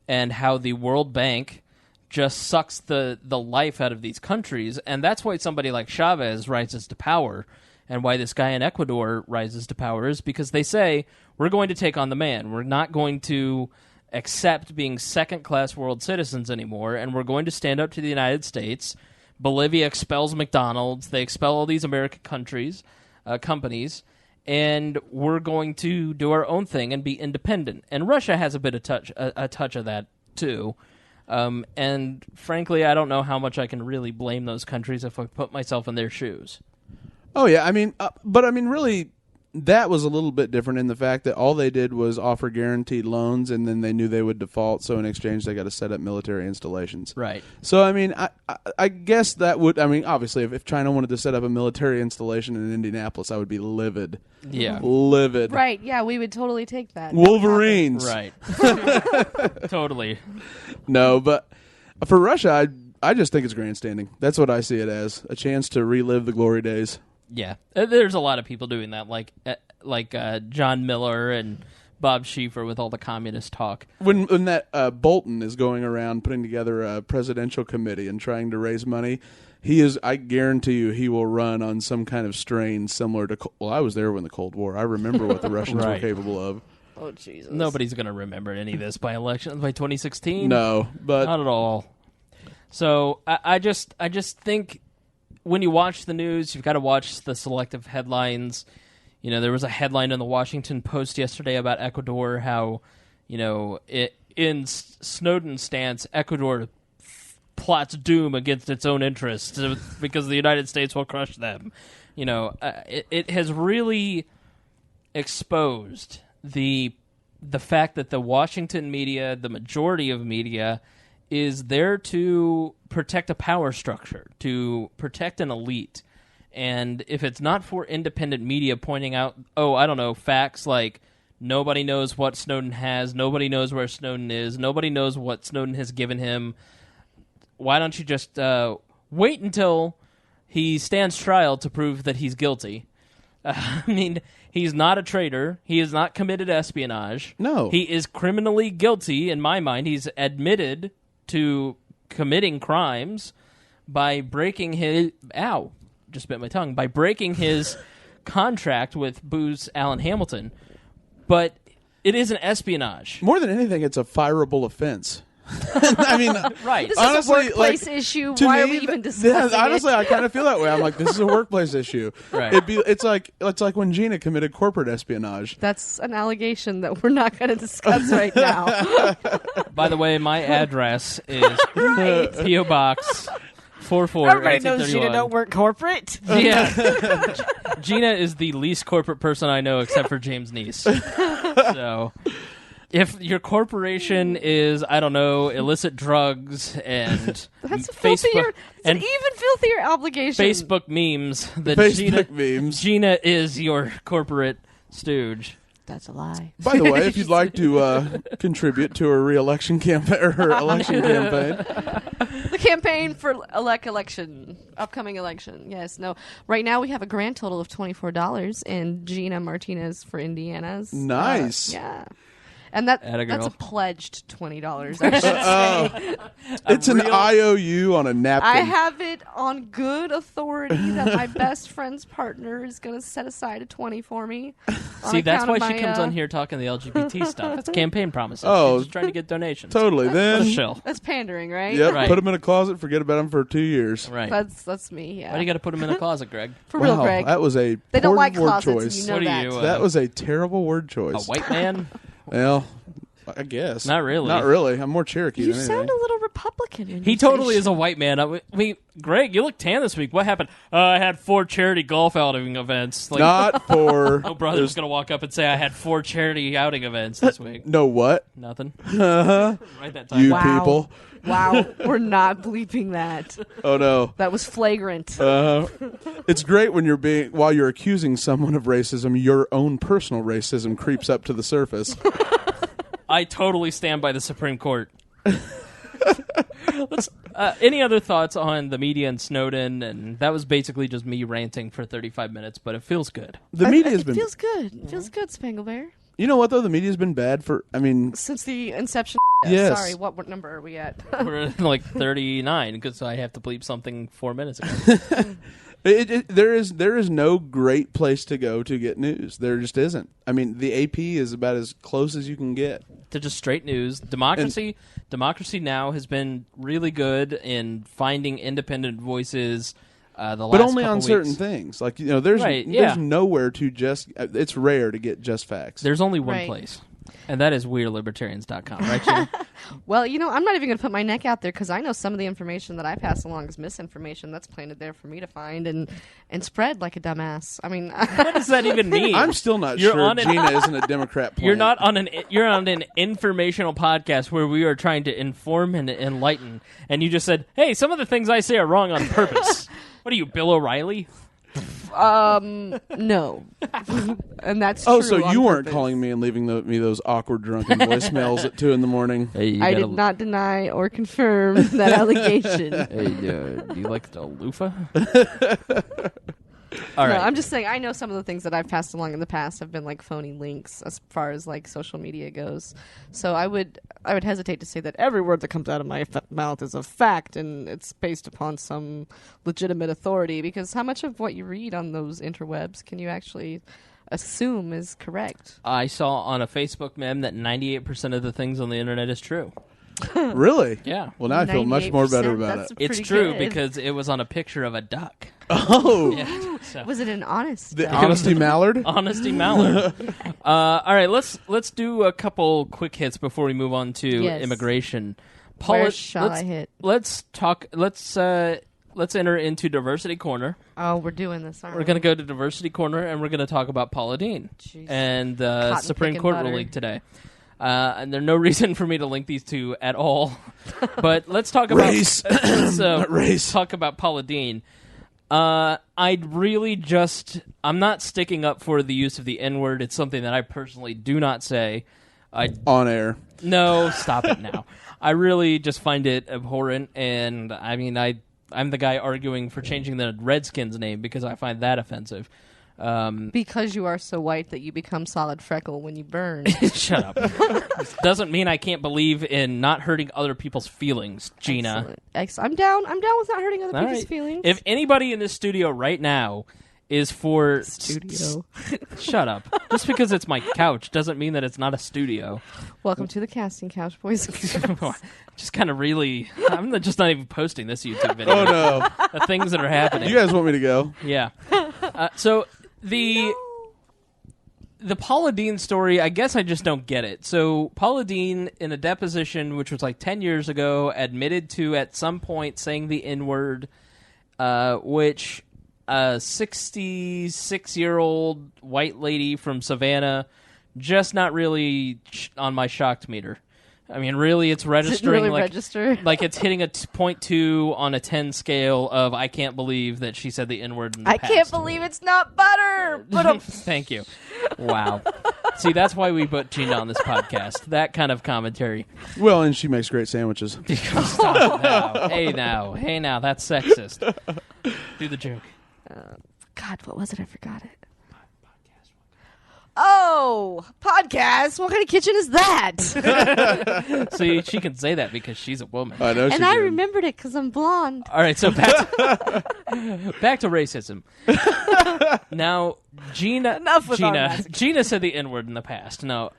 And how the World Bank just sucks the life out of these countries. And that's why somebody like Chavez rises to power. And why this guy in Ecuador rises to power is because they say, we're going to take on the man. We're not going to accept being second-class world citizens anymore, and we're going to stand up to the United States. Bolivia expels McDonald's. They expel all these American companies, and we're going to do our own thing and be independent. And Russia has a bit of a touch of that too. And frankly, I don't know how much I can really blame those countries if I put myself in their shoes. Oh yeah, really. That was a little bit different in the fact that all they did was offer guaranteed loans, and then they knew they would default, so in exchange they got to set up military installations. Right. So, I guess that would... obviously, if China wanted to set up a military installation in Indianapolis, I would be livid. Yeah. Livid. Right, yeah, we would totally take that. Wolverines. Right. Totally. No, but for Russia, I just think it's grandstanding. That's what I see it as. A chance to relive the glory days. Yeah, there's a lot of people doing that, like John Miller and Bob Schieffer with all the communist talk. When that Bolton is going around putting together a presidential committee and trying to raise money, I guarantee you he will run on some kind of strain similar to... Well, I was there when the Cold War. I remember what the Russians were capable of. Oh, Jesus. Nobody's going to remember any of this by 2016. No, but... Not at all. So I just think... When you watch the news, you've got to watch the selective headlines. There was a headline in the Washington Post yesterday about Ecuador, how, in Snowden's stance, Ecuador plots doom against its own interests because the United States will crush them. It has really exposed the fact that the Washington media, the majority of media, is there to protect a power structure, to protect an elite. And if it's not for independent media pointing out, facts like nobody knows what Snowden has, nobody knows where Snowden is, nobody knows what Snowden has given him, why don't you just wait until he stands trial to prove that he's guilty? He's not a traitor. He has not committed espionage. No. He is criminally guilty, in my mind. He's admitted to committing crimes by breaking his... Ow. Just bit my tongue. By breaking his contract with Booz Allen Hamilton. But it isn't espionage. More than anything, it's a fireable offense. Right. This honestly, is a workplace issue. Why are we even discussing honestly, it? I kind of feel that way. I'm like, this is a workplace issue. Right. It's like when Gena committed corporate espionage. That's an allegation that we're not going to discuss right now. By the way, my address is P.O. Box 844. Everybody knows Gena 1831. don't work corporate. Yeah. Gena is the least corporate person I know except for James Neese. So, if your corporation is, I don't know, illicit drugs and That's a Facebook filthier, it's and an even filthier obligation. Facebook memes, then Facebook memes. Gena is your corporate stooge. That's a lie. By the way, if you'd like to contribute to a re-election campaign or her election campaign, The campaign for upcoming election. Yes, no. Right now we have a grand total of $24 in Gena Martinez for Indiana's. Nice. Yeah. And that's Atta a pledged $20, I should say. It's an IOU on a napkin. I have it on good authority that my best friend's partner is going to set aside a 20 for me. See, that's why she comes on here talking the LGBT stuff. It's campaign promises. Oh, She's just trying to get donations. Totally. Then chill. That's pandering, right? Yep. Right. Put them in a closet. Forget about them for 2 years. Right. That's me. Yeah. Why do you got to put them in a closet, Greg? For real, Wow, Greg. that was a They don't poor like word closets. choice. And you know What are that. you, That was a terrible word choice. A white man? Well, I guess. Not really. Not really. I'm more Cherokee You than sound anything. a little Republican. When He you totally say is a white man. I mean, Greg, you look tan this week. What happened? I had 4 charity golf outing events. Like, Not for... my brother was going to walk up and say I had 4 charity outing events this week. No what? Nothing. Right that time. You Wow. people. Wow, we're not bleeping that. Oh, no. That was flagrant. It's great when while you're accusing someone of racism, your own personal racism creeps up to the surface. I totally stand by the Supreme Court. Any other thoughts on the media and Snowden? And that was basically just me ranting for 35 minutes, but it feels good. The media's It been... feels good. It feels good, Spangle Bear. You know what, though? The media's been bad for... I mean... Since the inception. Yes. Sorry, what number are we at? We're at like 39 because I have to bleep something 4 minutes ago. There is no great place to go to get news. There just isn't. I mean, the AP is about as close as you can get. To just straight news. Democracy now has been really good in finding independent voices. The last But only couple on weeks. certain things. Like, there's nowhere to just... It's rare to get just facts. There's only one Right. place, and that is we'relibertarians.com, right, Gina? Well, I'm not even going to put my neck out there because I know some of the information that I pass along is misinformation that's planted there for me to find and spread like a dumbass. I mean, What does that even mean? I'm still not You're sure on an- Gena isn't a Democrat plant. You're on an informational podcast where we are trying to inform and enlighten, and you just said, "Hey, some of the things I say are wrong on purpose." What are you, Bill O'Reilly? no. And that's Oh, true so on you weren't purpose. calling me and leaving me those awkward drunken voicemails at 2 a.m. Hey, I did not deny or confirm that allegation. Hey, do you like the loofah? All No, right. I'm just saying I know some of the things that I've passed along in the past have been like phony links as far as like social media goes. So I would hesitate to say that every word that comes out of my mouth is a fact and it's based upon some legitimate authority, because how much of what you read on those interwebs can you actually assume is correct? I saw on a Facebook meme that 98% of the things on the internet is true. Really? Yeah. Well, now I feel much more better 98%, about that's it. It's pretty true good. because it was on a picture of a duck. Oh, Yeah. So. Was it an honest? the duck? Honesty Mallard? Honesty Mallard. All right, let's do a couple quick hits before we move on to Yes. immigration. Where shall I hit? Let's talk. Let's enter into Diversity Corner. Oh, we're doing this, aren't We're going to go to Diversity Corner, and we're going to talk about Paula Dean Jeez. and the Cotton Supreme picking Court butter. ruling today. And there's no reason for me to link these two at all. But let's talk about Race. Race. Talk about Paula Dean. I'm not sticking up for the use of the N-word. It's something that I personally do not say. On air. No, stop it now. I really just find it abhorrent, and I mean, I'm the guy arguing for changing the Redskins name because I find that offensive. Because you are so white that you become solid freckle when you burn. Shut up. Doesn't mean I can't believe in not hurting other people's feelings, Gena. Excellent. I'm down with not hurting other All people's right. feelings. If anybody in this studio right now is for Studio. Shut up. Just because it's my couch doesn't mean that it's not a studio. Welcome to the casting couch, boys and girls. Just kind of really, just not even posting this YouTube video. Oh, no. The things that are happening. You guys want me to go? Yeah. So the Paula Dean story, I guess I just don't get it. So Paula Dean, in a deposition, which was like 10 years ago, admitted to at some point saying the N-word which a 66-year-old white lady from Savannah, just not really on my shocked meter. I mean, really, it's registering like it's hitting a 0.2 on a 10 scale of I can't believe that she said the N-word in the past. I can't believe it's not butter. Thank you. Wow. See, that's why we put Gena on this podcast. That kind of commentary. Well, and she makes great sandwiches. Stop now. Hey now, that's sexist. Do the joke. God, what was it? I forgot it. Oh, podcast? What kind of kitchen is that? See, she can say that because she's a woman. I know, and I remembered it because I'm blonde. All right, so back to racism. Now, Gena said the N-word in the past. Now,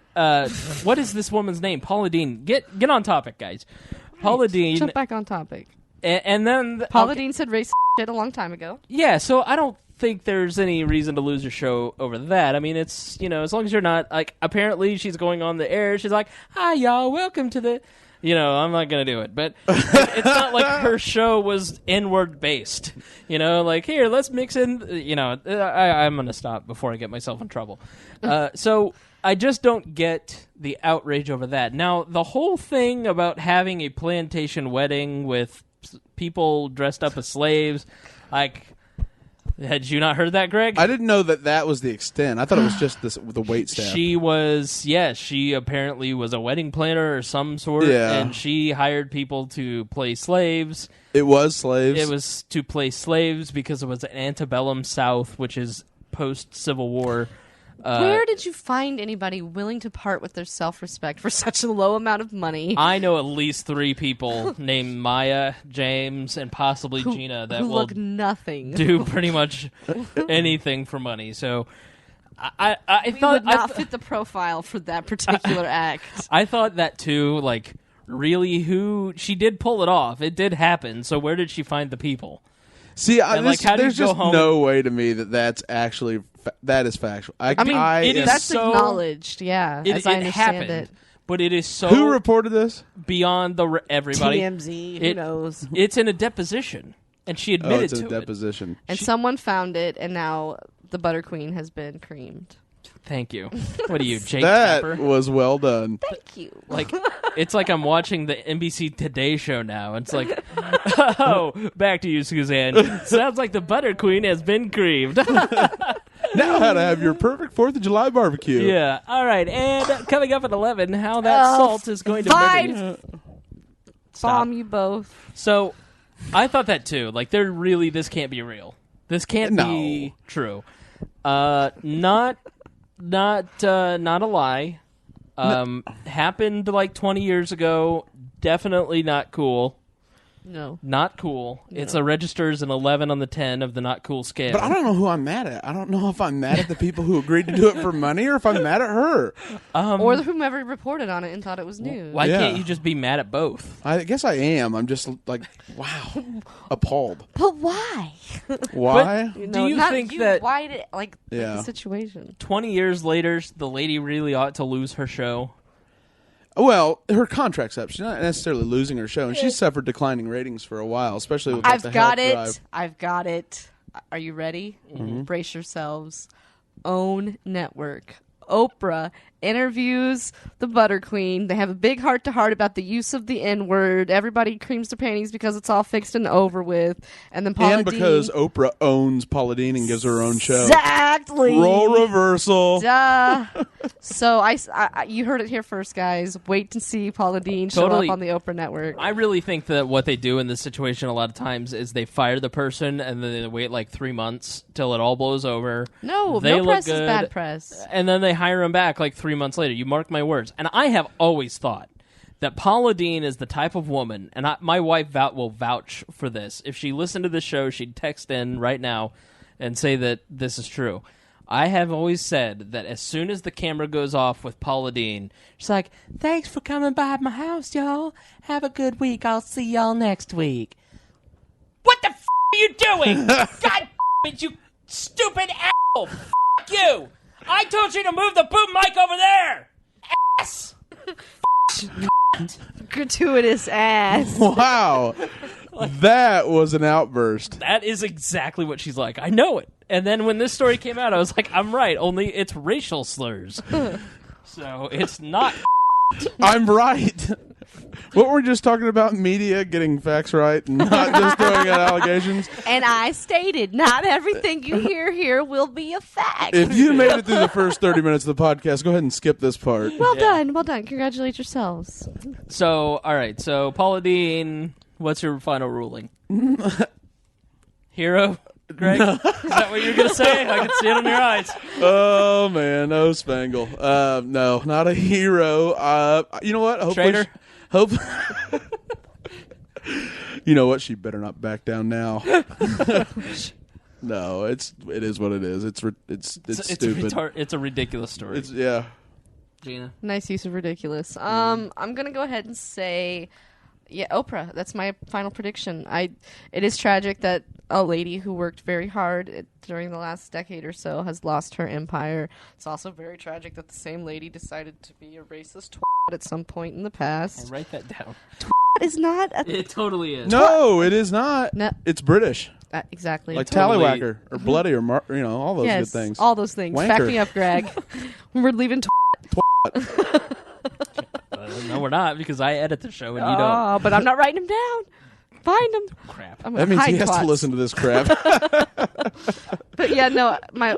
what is this woman's name? Paula Deen. Get on topic, guys. Paula Deen. Jump back on topic. And then Paula Deen said racist shit a long time ago. Yeah, so I don't think there's any reason to lose your show over that. I mean, it's, as long as you're not, like, apparently she's going on the air. She's like, hi, y'all, welcome to the, I'm not going to do it. But it's not like her show was N-word based. Like, here, let's mix in, I'm going to stop before I get myself in trouble. So I just don't get the outrage over that. Now, the whole thing about having a plantation wedding with people dressed up as slaves, like... Had you not heard that, Greg? I didn't know that was the extent. I thought it was just the wait staff. She apparently was a wedding planner or some sort, and she hired people to play slaves. It was slaves? It was to play slaves because it was an antebellum South, which is post-Civil War. Where did you find anybody willing to part with their self-respect for such a low amount of money? I know at least 3 people named Maya, James, and possibly Gena that will look nothing. Do pretty much anything for money. So I thought would not fit the profile for that particular act. I thought that too. Like, really, she did pull it off. It did happen. So where did she find the people? See, there's just no way to me that's actually that is factual. That's acknowledged. Yeah, as I understand it. But it is so. Who reported this? Beyond everybody. TMZ. Who knows? It's in a deposition, and she admitted to it. It's a deposition. And someone found it, and now the Butter Queen has been creamed. Thank you. What are you, Jake That Tapper? was well done. Thank you. Like, it's like I'm watching the NBC Today show now. It's like, oh, back to you, Suzanne. Sounds like the Butter Queen has been creamed. Now how to have your perfect 4th of July barbecue. Yeah. All right. And coming up at 11, how that salt is going to murder you. Bomb you both. So, I thought that too. Like, this can't be real. This can't be true. Not a lie. Happened like 20 years ago. Definitely not cool. No. Not cool. No. It's registers an 11 on the 10 of the not cool scale. But I don't know who I'm mad at. I don't know if I'm mad at the people who agreed to do it for money or if I'm mad at her. Or whomever reported on it and thought it was news. Why can't you just be mad at both? I guess I am. I'm just like, wow, appalled. But why? Why? Do you think that... Why did the situation? 20 years later, the lady really ought to lose her show? Well, her contract's up. She's not necessarily losing her show, and she's suffered declining ratings for a while, especially with I've got it. Are you ready? Mm-hmm. Brace yourselves. OWN Network. Oprah interviews the Butter Queen. They have a big heart-to-heart about the use of the N-word. Everybody creams their panties because it's all fixed and over with. And then Paula Deen... because Oprah owns Paula Deen and gives her own show. Exactly. Role reversal. Duh. So you heard it here first, guys. Wait to see Paula Deen show up on the Oprah Network. I really think that what they do in this situation a lot of times is they fire the person and then they wait like 3 months till it all blows over. No good, press is bad press. And then they hire him back like 3 months later. You mark my words. And I have always thought that Paula Deen is the type of woman, and my wife will vouch for this. If she listened to this show, she'd text in right now and say that this is true. I have always said that as soon as the camera goes off with Paula Deen, she's like, thanks for coming by my house, y'all. Have a good week. I'll see y'all next week. What the f*** are you doing? God it, you stupid asshole. F*** you. I told you to move the boom mic over there. Ass. Gratuitous ass. Wow. That was an outburst. That is exactly what she's like. I know it. And then when this story came out, I was like, I'm right. Only it's racial slurs. So it's not. I'm right. What were we just talking about? Media getting facts right and not just throwing out allegations. And I stated, not everything you hear here will be a fact. If you made it through the first 30 minutes of the podcast, go ahead and skip this part. Well done. Congratulate yourselves. So, all right. So, Paula Dean, what's your final ruling? Hero? Greg? Is that what you're going to say? I can see it in your eyes. Oh, man. No, Spangle. No, not a hero. You know what? Traitor? You know what? She better not back down now. No, it is what it is. It's stupid. It's a ridiculous story. Yeah. Gena? Nice use of ridiculous. I'm going to go ahead and say, yeah, Oprah. That's my final prediction. It is tragic that a lady who worked very hard during the last decade or so has lost her empire. It's also very tragic that the same lady decided to be a racist at some point in the past. I'll write that down. Is not. It totally is. No, it is not. No. It's British. Exactly. Like totally. Tallywhacker or Bloody or all those good things. All those things. Wanker. Back me up, Greg. We're leaving. No, we're not, because I edit the show and you Oh, don't. but I'm not writing them down. Find them. Crap. That means he has to listen to this crap. But yeah, no.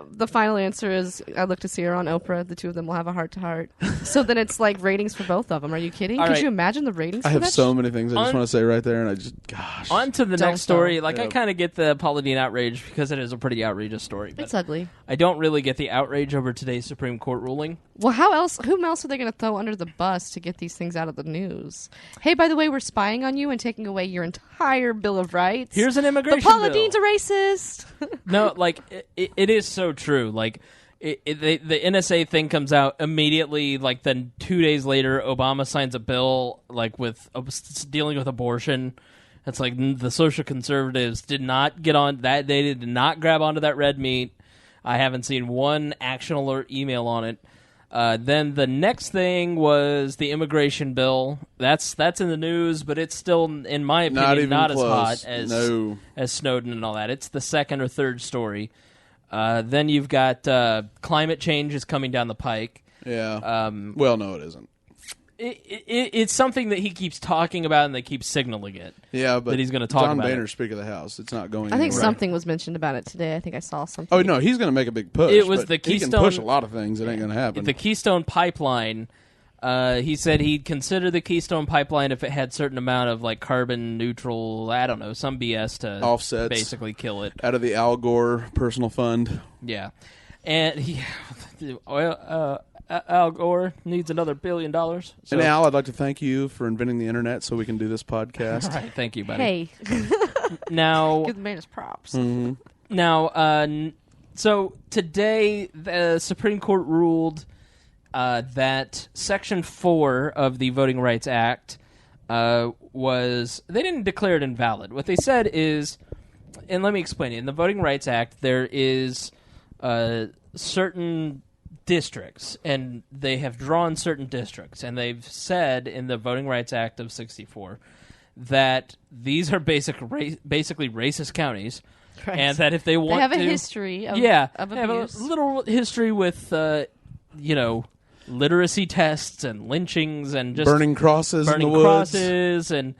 The final answer is I look to see her on Oprah. The two of them will have a heart-to-heart. So then it's like ratings for both of them. Are you kidding? All Could right. you imagine the ratings? I for have that so many things I just want to say right there, and gosh. On to the Don't next story. stop. Like, I kind of get the Paula Dean outrage because it is a pretty outrageous story. But It's ugly. I don't really get the outrage over today's Supreme Court ruling. Well, how else? Whom else are they going to throw under the bus to get these things out of the news? Hey, by the way, we're spying on you and taking away your entire Bill of Rights. Here's an immigration But Paula bill. Dean's a racist. No, like, it is so true. Like, the NSA thing comes out immediately. Like, then 2 days later, Obama signs a bill, like, with dealing with abortion. It's like the social conservatives did not get on that. They did not grab onto that red meat. I haven't seen one action alert email on it. Then the next thing was the immigration bill. That's in the news, but it's still, in my opinion, not as hot as Snowden and all that. It's the second or third story. Then you've got climate change is coming down the pike. Yeah. Well, no, it isn't. It's something that he keeps talking about, and they keep signaling it. Yeah, but that he's going to talk John about Boehner's it. Speaker of the House. It's not going. I think anywhere. something was mentioned about it today. I think I saw something. Oh no, he's going to make a big push. It was but the Keystone. He can push a lot of things. It ain't going to happen. The Keystone Pipeline. He said he'd consider the Keystone Pipeline if it had certain amount of like carbon neutral, I don't know, some BS to offsets, basically kill it out of the Al Gore personal fund. Yeah, and Al Gore needs another $1 billion. So. And Al, I'd like to thank you for inventing the internet so we can do this podcast. All right, thank you, buddy. Hey, now give the man his props. Mm-hmm. Now, so today the Supreme Court ruled that Section 4 of the Voting Rights Act they didn't declare it invalid. What they said is, and let me explain it. In the Voting Rights Act, there is certain districts, and they have drawn certain districts, and they've said in the Voting Rights Act of 1964 that these are basically racist counties, Right. and that if they want have to... a history of, of they have a abuse. little history with, literacy tests and lynchings and just... burning crosses in the woods. crosses and,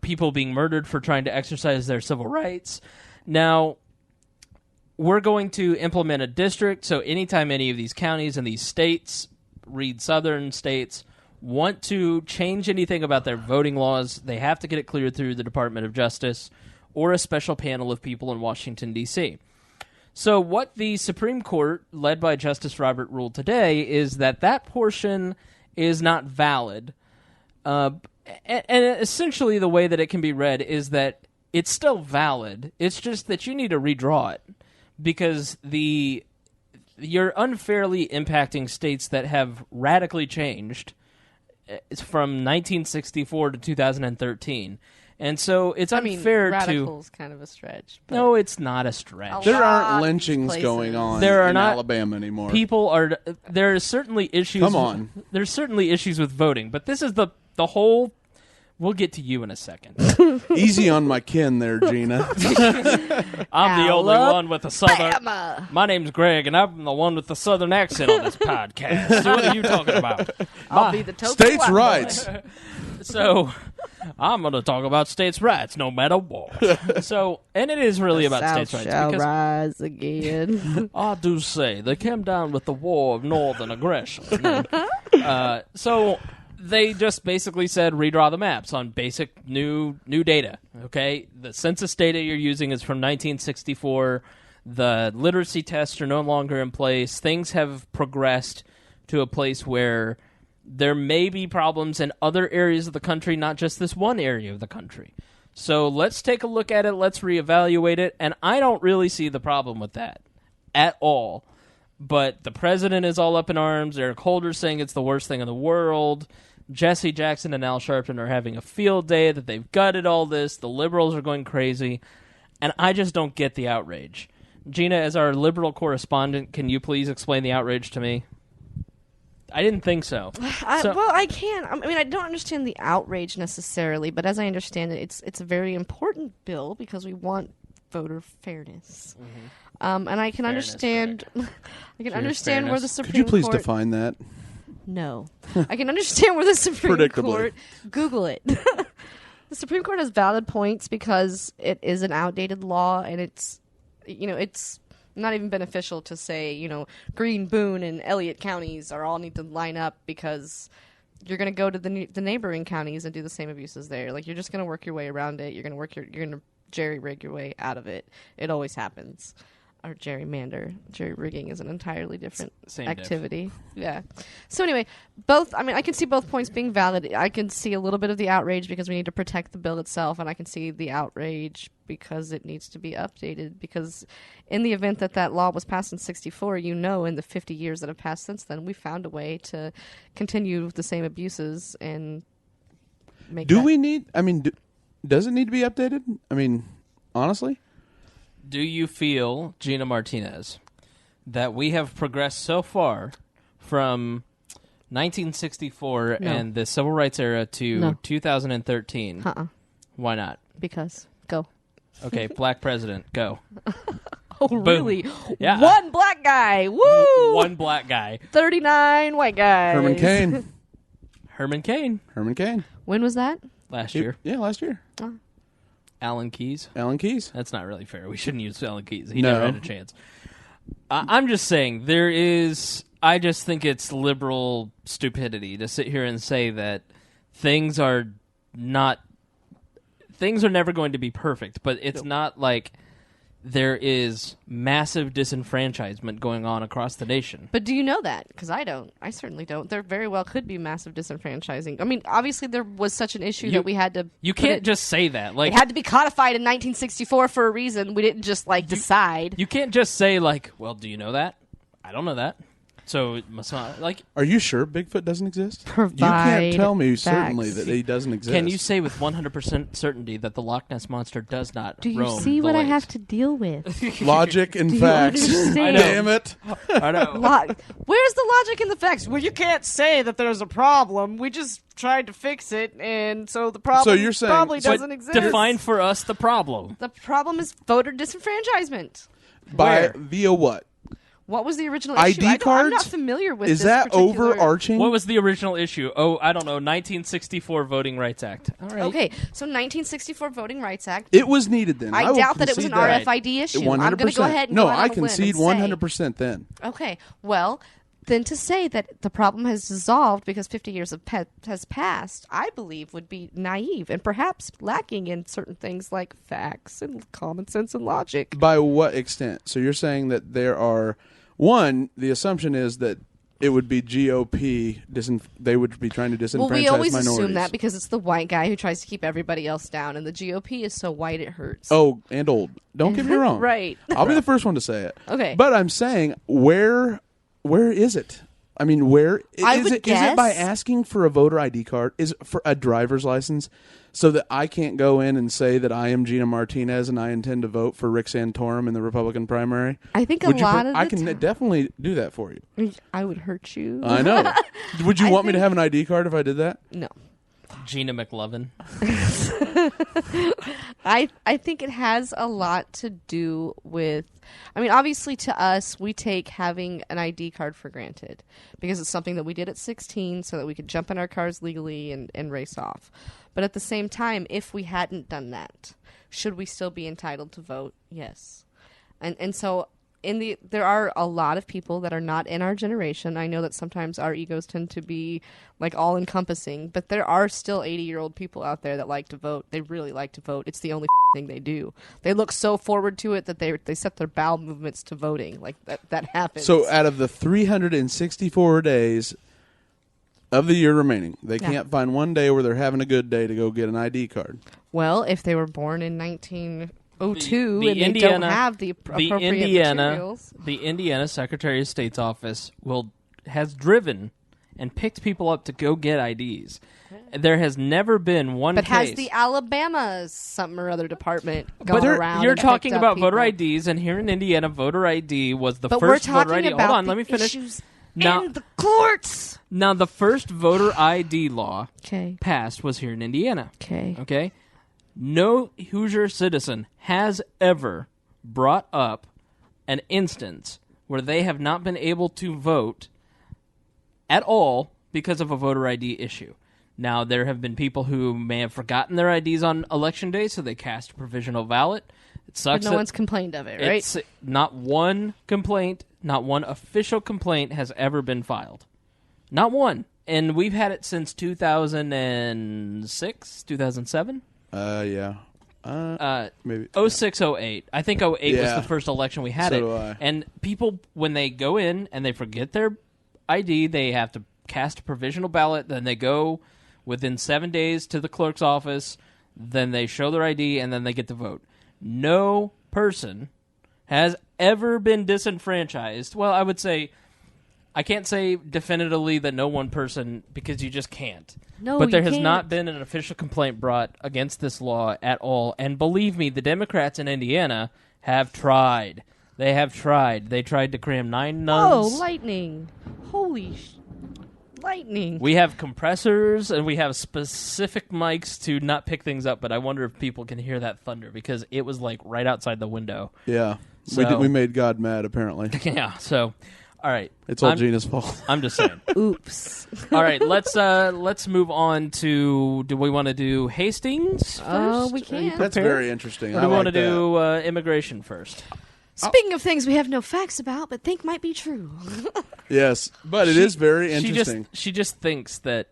people being murdered for trying to exercise their civil rights. Now, we're going to implement a district, so anytime any of these counties and these states, read southern states, want to change anything about their voting laws, they have to get it cleared through the Department of Justice or a special panel of people in Washington, D.C. So what the Supreme Court, led by Justice Robert, ruled today is that portion is not valid. And essentially the way that it can be read is that it's still valid. It's just that you need to redraw it because you're unfairly impacting states that have radically changed from 1964 to 2013. And so it's unfair to... radical's kind of a stretch. But No, it's not a stretch. There aren't lynchings going on in Alabama anymore. There are certainly issues... Come on. There's certainly issues with voting, but this is the whole We'll get to you in a second. Easy on my kin there, Gena. I'm the only one with a southern. Alabama. My name's Greg, and I'm the one with the southern accent on this podcast. What are you talking about? I'll be the token States' white boy. rights. So, I'm going to talk about states' rights, no matter what. So, and it is really about South states' rights shall because rise again. I do say they came down with the war of northern aggression. So they just basically said redraw the maps on basic new data. Okay, the census data you're using is from 1964. The literacy tests are no longer in place. Things have progressed to a place where there may be problems in other areas of the country, not just this one area of the country. So let's take a look at it. Let's reevaluate it. And I don't really see the problem with that at all. But the president is all up in arms. Eric Holder's saying it's the worst thing in the world. Jesse Jackson and Al Sharpton are having a field day that they've gutted all this. The liberals are going crazy. And I just don't get the outrage. Gena, as our liberal correspondent, can you please explain the outrage to me? I didn't think so. Well, I can. I mean, I don't understand the outrage necessarily, but as I understand it, it's a very important bill because we want voter fairness. Mm-hmm. And I can understand. I can understand where the Supreme Could you please Court. define that? No, I can understand where the Supreme Court. Google it. The Supreme Court has valid points because it is an outdated law, and it's not even beneficial to say, Greene, Boone, and Elliott counties all need to line up because you're going to go to the neighboring counties and do the same abuses there. Like, you're just going to work your way around it. You're going to jerry-rig your way out of it. It always happens. Or gerrymander. Jerry-rigging is an entirely different activity. Yeah. So anyway, I can see both points being valid. I can see a little bit of the outrage because we need to protect the bill itself, and I can see the outrage because it needs to be updated. Because in the event that law was passed in 1964, in the 50 years that have passed since then, we found a way to continue the same abuses and make does it need to be updated? I mean, honestly? Do you feel, Gena Martinez, that we have progressed so far from 1964 and the Civil Rights era to 2013? Why not? Because. Go. Okay, black president. Go. Oh, Boom. really? Yeah. One black guy. Woo! One black guy. 39 white guys. Herman Cain. Herman Cain. When was that? Last year. Yeah, last year. Alan Keyes. That's not really fair. We shouldn't use Alan Keyes. He never had a chance. I'm just saying, I just think it's liberal stupidity to sit here and say that things are never going to be perfect, but it's not like there is massive disenfranchisement going on across the nation. But do you know that? Because I don't. I certainly don't. There very well could be massive disenfranchising. I mean, obviously there was such an issue that we had to... You can't just say that. Like, it had to be codified in 1964 for a reason. We didn't just, decide. You can't just say, well, do you know that? I don't know that. So it must not, Are you sure Bigfoot doesn't exist? Provide you can't tell me certainly facts. that he doesn't exist. Can you say with 100% certainty that the Loch Ness Monster does not Do you roam see the what I lake? have to deal with? Logic and facts. understand? Damn it. I know. Where's the logic in the facts? Well, you can't say that there's a problem. We just tried to fix it, and so the problem So you're saying- probably But doesn't exist. Define for us the problem. The problem is voter disenfranchisement. Via what? What was the original ID issue? I'm cards? not familiar with Is this that particular... overarching? What was the original issue? Oh, I don't know. 1964 Voting Rights Act. All right. Okay, so 1964 Voting Rights Act. It was needed then. I will doubt that it was an concede RFID issue. 100%. I'm going to go ahead and no, go out I on a limb concede and 100% then. Okay, well, then to say that the problem has dissolved because 50 years has passed, I believe would be naive and perhaps lacking in certain things like facts and common sense and logic. By what extent? So you're saying that there are... One, the assumption is that it would be GOP. They would be trying to disenfranchise Well, we always minorities. assume that because it's the white guy who tries to keep everybody else down, and the GOP is so white it hurts. Oh, and old. Don't get me wrong. Right. I'll be the first one to say it. Okay. But I'm saying, where is it? I mean, where I is would it? guess- Is it by asking for a voter ID card? Is it for a driver's license? So that I can't go in and say that I am Gena Martinez and I intend to vote for Rick Santorum in the Republican primary? I think I can definitely do that for you. I would hurt you. I know. Would you want me to have an ID card if I did that? No. Gena McLovin. I think it has a lot to do with, I mean, obviously to us, we take having an ID card for granted because it's something that we did at 16 so that we could jump in our cars legally and race off. But at the same time, if we hadn't done that, should we still be entitled to vote? Yes. And so there are a lot of people that are not in our generation. I know that sometimes our egos tend to be like all encompassing, but there are still 80-year-old people out there that like to vote. They really like to vote. It's the only thing they do. They look so forward to it that they set their bowel movements to voting. Like that happens. So out of the 364 days of the year remaining, they can't find one day where they're having a good day to go get an ID card. Well, if they were born in 1902 and they don't have the appropriate materials. The Indiana Secretary of State's office has driven and picked people up to go get IDs. There has never been one case. But has the Alabama something or other department gone around? You're talking about voter IDs, and here in Indiana, voter ID was the first voter ID. Hold on, let me finish. Now, in the courts. Now, the first voter ID law passed was here in Indiana. Okay? No Hoosier citizen has ever brought up an instance where they have not been able to vote at all because of a voter ID issue. Now, there have been people who may have forgotten their IDs on Election Day, so they cast a provisional ballot. It sucks. But no one's complained of it, right? It's not one complaint, not one official complaint has ever been filed. Not one. And we've had it since 2006, 2007? Yeah. Maybe 06, 08. I think 08 was the first election we had do I. And people, when they go in and they forget their ID, they have to cast a provisional ballot, then they go within 7 days to the clerk's office, then they show their ID, and then they get to vote. No person has ever been disenfranchised. Well, I would say, I can't say definitively that no one person, because you just can't. No, but there you has can't. not been an official complaint brought against this law at all. And believe me, the Democrats in Indiana have tried. They have tried. They tried to cram 9 nuns. Oh, lightning. Holy lightning. We have compressors, and we have specific mics to not pick things up, but I wonder if people can hear that thunder, because it was like right outside the window. Yeah. So, we made God mad, apparently. Yeah, so, all right. It's all Gena's fault. I'm just saying. Oops. All right, let's move on to, do we want to do Hastings first? Oh, we can. That's very interesting. Or do we want to do immigration first? Speaking of things we have no facts about, but think might be true. Yes, but it is very interesting. She just thinks that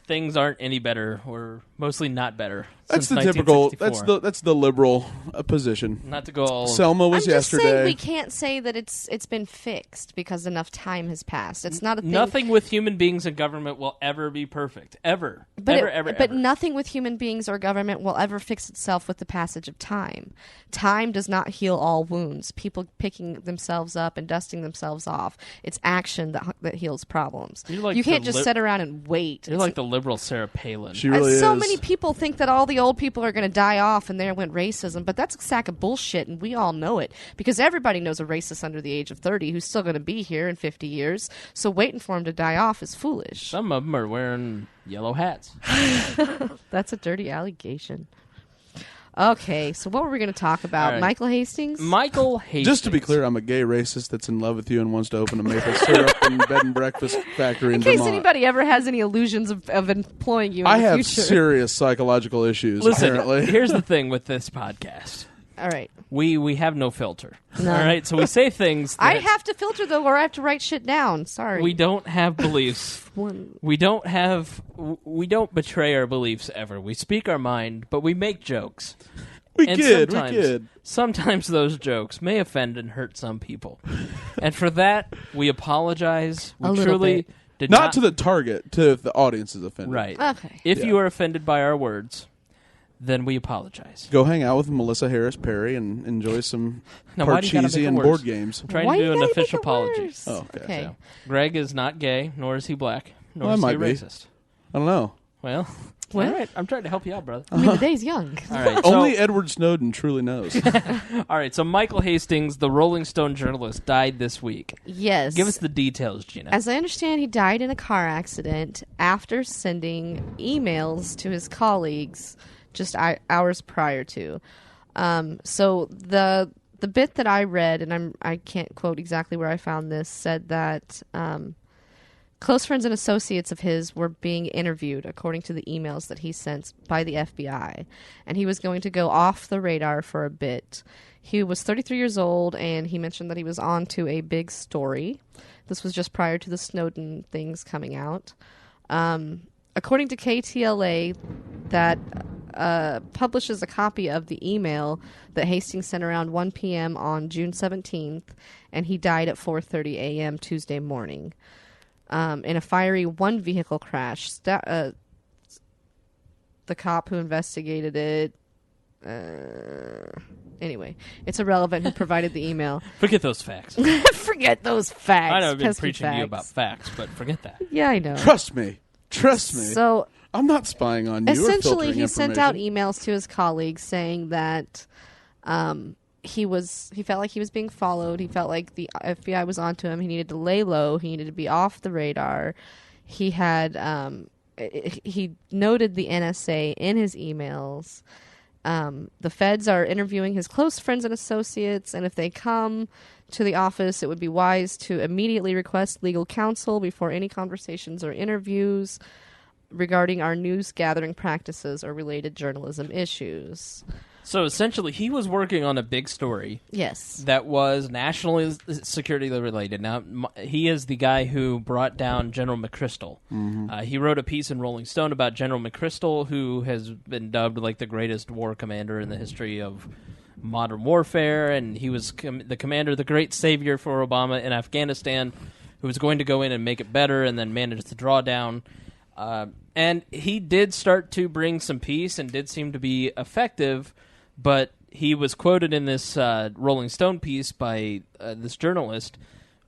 things aren't any better, or mostly not better. That's since the typical. 1964. That's the liberal position. Not to go all. Selma was I'm just yesterday. saying we can't say that it's been fixed because enough time has passed. It's not a thing. Nothing with human beings and government will ever be perfect, ever. But nothing with human beings or government will ever fix itself with the passage of time. Time does not heal all wounds. People picking themselves up and dusting themselves off. It's action that heals problems. Like you can't just sit around and wait. You're like the liberal Sarah Palin. She really is. So many people think that all the old people are going to die off and there went racism, but that's a sack of bullshit, and we all know it because everybody knows a racist under the age of 30 who's still going to be here in 50 years, so waiting for him to die off is foolish. Some of them are wearing yellow hats. That's a dirty allegation. Okay, so what were we going to talk about? Right. Michael Hastings? Michael Hastings. Just to be clear, I'm a gay racist that's in love with you and wants to open a maple syrup and bed and breakfast factory in case Vermont. anybody ever has any illusions of employing you in I the have future. serious psychological issues, Listen, apparently. here's the thing with this podcast. All right. We have no filter. No. All right, so we say things that I have to filter, though, or I have to write shit down. Sorry. we don't have beliefs. We don't betray our beliefs ever. We speak our mind, but we make jokes. We kid. Sometimes those jokes may offend and hurt some people. And for that, we apologize. We A little truly bit. did Not to the target, to if the audience is offended. Right. Okay. If you are offended by our words, then we apologize. Go hang out with Melissa Harris Perry and enjoy some Now, why do you gotta make Parcheesi it and worse? board games. I'm trying Why to you do an gotta official make it apology. worse? Oh, okay. So, Greg is not gay, nor is he black, nor Well, I is he might be. racist. I don't know. Well, What? All right, I'm trying to help you out, brother. I mean, the day's young. All right, so, Only Edward Snowden truly knows. all right. So Michael Hastings, the Rolling Stone journalist, died this week. Yes. Give us the details, Gina. As I understand, he died in a car accident after sending emails to his colleagues just hours prior to. So the bit that I read, and I can't quote exactly where I found this, said that close friends and associates of his were being interviewed according to the emails that he sent by the FBI, and he was going to go off the radar for a bit. He was 33 years old, and he mentioned that he was on to a big story. This was just prior to the Snowden things coming out. According to KTLA, that publishes a copy of the email that Hastings sent around 1 p.m. on June 17th, and he died at 4:30 a.m. Tuesday morning. In a fiery one-vehicle crash. The cop who investigated it... anyway, it's irrelevant who provided the email. Forget those facts. Forget those facts. I know I've been pesky preaching to you facts. about facts, but forget that. Yeah, I know. Trust me. So I'm not spying on you. essentially, or he sent out information. emails to his colleagues saying that he felt like he was being followed. He felt like the FBI was onto him. He needed to lay low. He needed to be off the radar. He had he noted the NSA in his emails. The feds are interviewing his close friends and associates, and if they come to the office, it would be wise to immediately request legal counsel before any conversations or interviews regarding our news gathering practices or related journalism issues. So essentially, he was working on a big story. Yes. That was nationally security related. Now, he is the guy who brought down General McChrystal. Mm-hmm. He wrote a piece in Rolling Stone about General McChrystal, who has been dubbed like the greatest war commander in the history of modern warfare, and he was the commander, the great savior for Obama in Afghanistan, who was going to go in and make it better and then managed to draw down. And he did start to bring some peace and did seem to be effective, but he was quoted in this Rolling Stone piece by this journalist.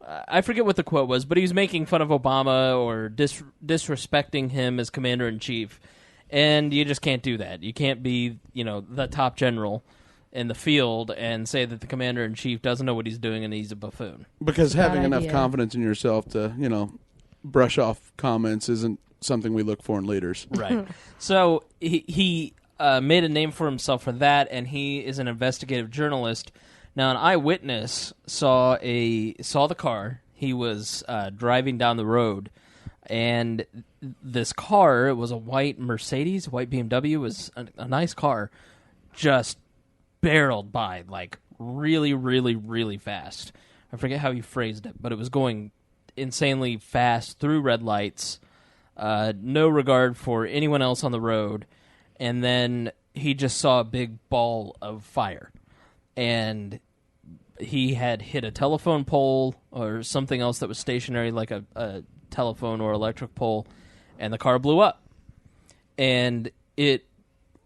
I forget what the quote was, but he was making fun of Obama or disrespecting him as commander-in-chief. And you just can't do that. You can't be, the top general in the field and say that the commander-in-chief doesn't know what he's doing and he's a buffoon. Because having enough idea. confidence in yourself to, brush off comments isn't something we look for in leaders. Right. So he made a name for himself for that, and he is an investigative journalist. Now, an eyewitness saw the car. He was driving down the road, and this car, it was a white Mercedes, white BMW, was a nice car, just barreled by, like, really, really, really fast. I forget how he phrased it, but it was going insanely fast through red lights, no regard for anyone else on the road, and then he just saw a big ball of fire. And he had hit a telephone pole or something else that was stationary, like a telephone or electric pole, and the car blew up. And it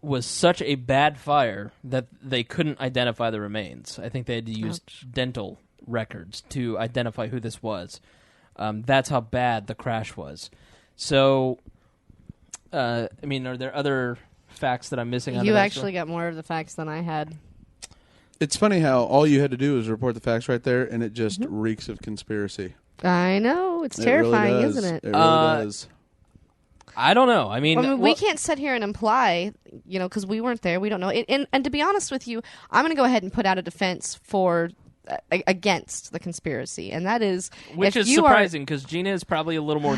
was such a bad fire that they couldn't identify the remains. I think they had to use dental records to identify who this was. That's how bad the crash was. So, are there other facts that I'm missing? You actually got more of the facts than I had. It's funny how all you had to do was report the facts right there, and it just reeks of conspiracy. I know. It's terrifying, really does. isn't it? It really does. I don't know. We can't sit here and imply, because we weren't there. We don't know. And to be honest with you, I'm going to go ahead and put out a defense for against the conspiracy, and that is, which is surprising because Gina is probably a little more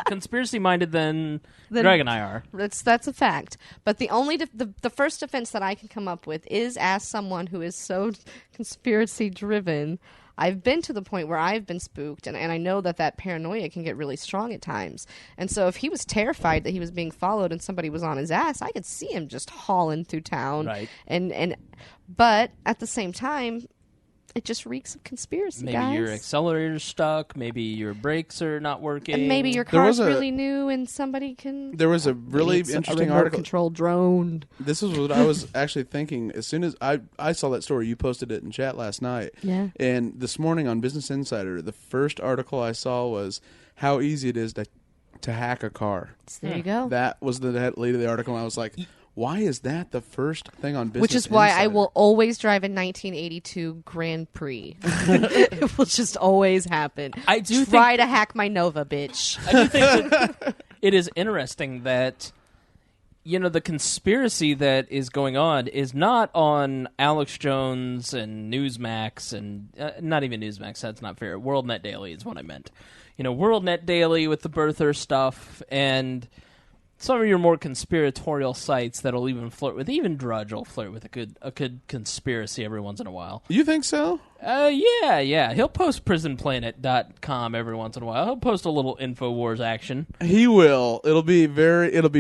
conspiracy minded than Greg and I are. That's a fact. But the first defense that I can come up with is, as someone who is so conspiracy driven, I've been to the point where I've been spooked, and I know that paranoia can get really strong at times. And so if he was terrified that he was being followed and somebody was on his ass, I could see him just hauling through town. Right. But at the same time, it just reeks of conspiracy, maybe guys. your accelerator's stuck. Maybe your brakes are not working. And maybe your car's really new and somebody can... There was a really interesting article. Control drone. This is what I was actually thinking. As soon as I saw that story, you posted it in chat last night. Yeah. And this morning on Business Insider, the first article I saw was how easy it is to to hack a car. There you go. That was the lead of the article, and I was like, why is that the first thing on Business Which is why I Insider? will always drive a 1982 Grand Prix. It will just always happen. I do Try to hack my Nova, bitch. I do think that it is interesting that, you know, the conspiracy that is going on is not on Alex Jones and Newsmax and not even Newsmax. That's not fair. WorldNet Daily is what I meant. You know, WorldNet Daily with the birther stuff and some of your more conspiratorial sites that'll even flirt with, even Drudge will flirt with a good conspiracy every once in a while. You think so? Yeah. He'll post prisonplanet.com every once in a while. He'll post a little InfoWars action. He will. It'll be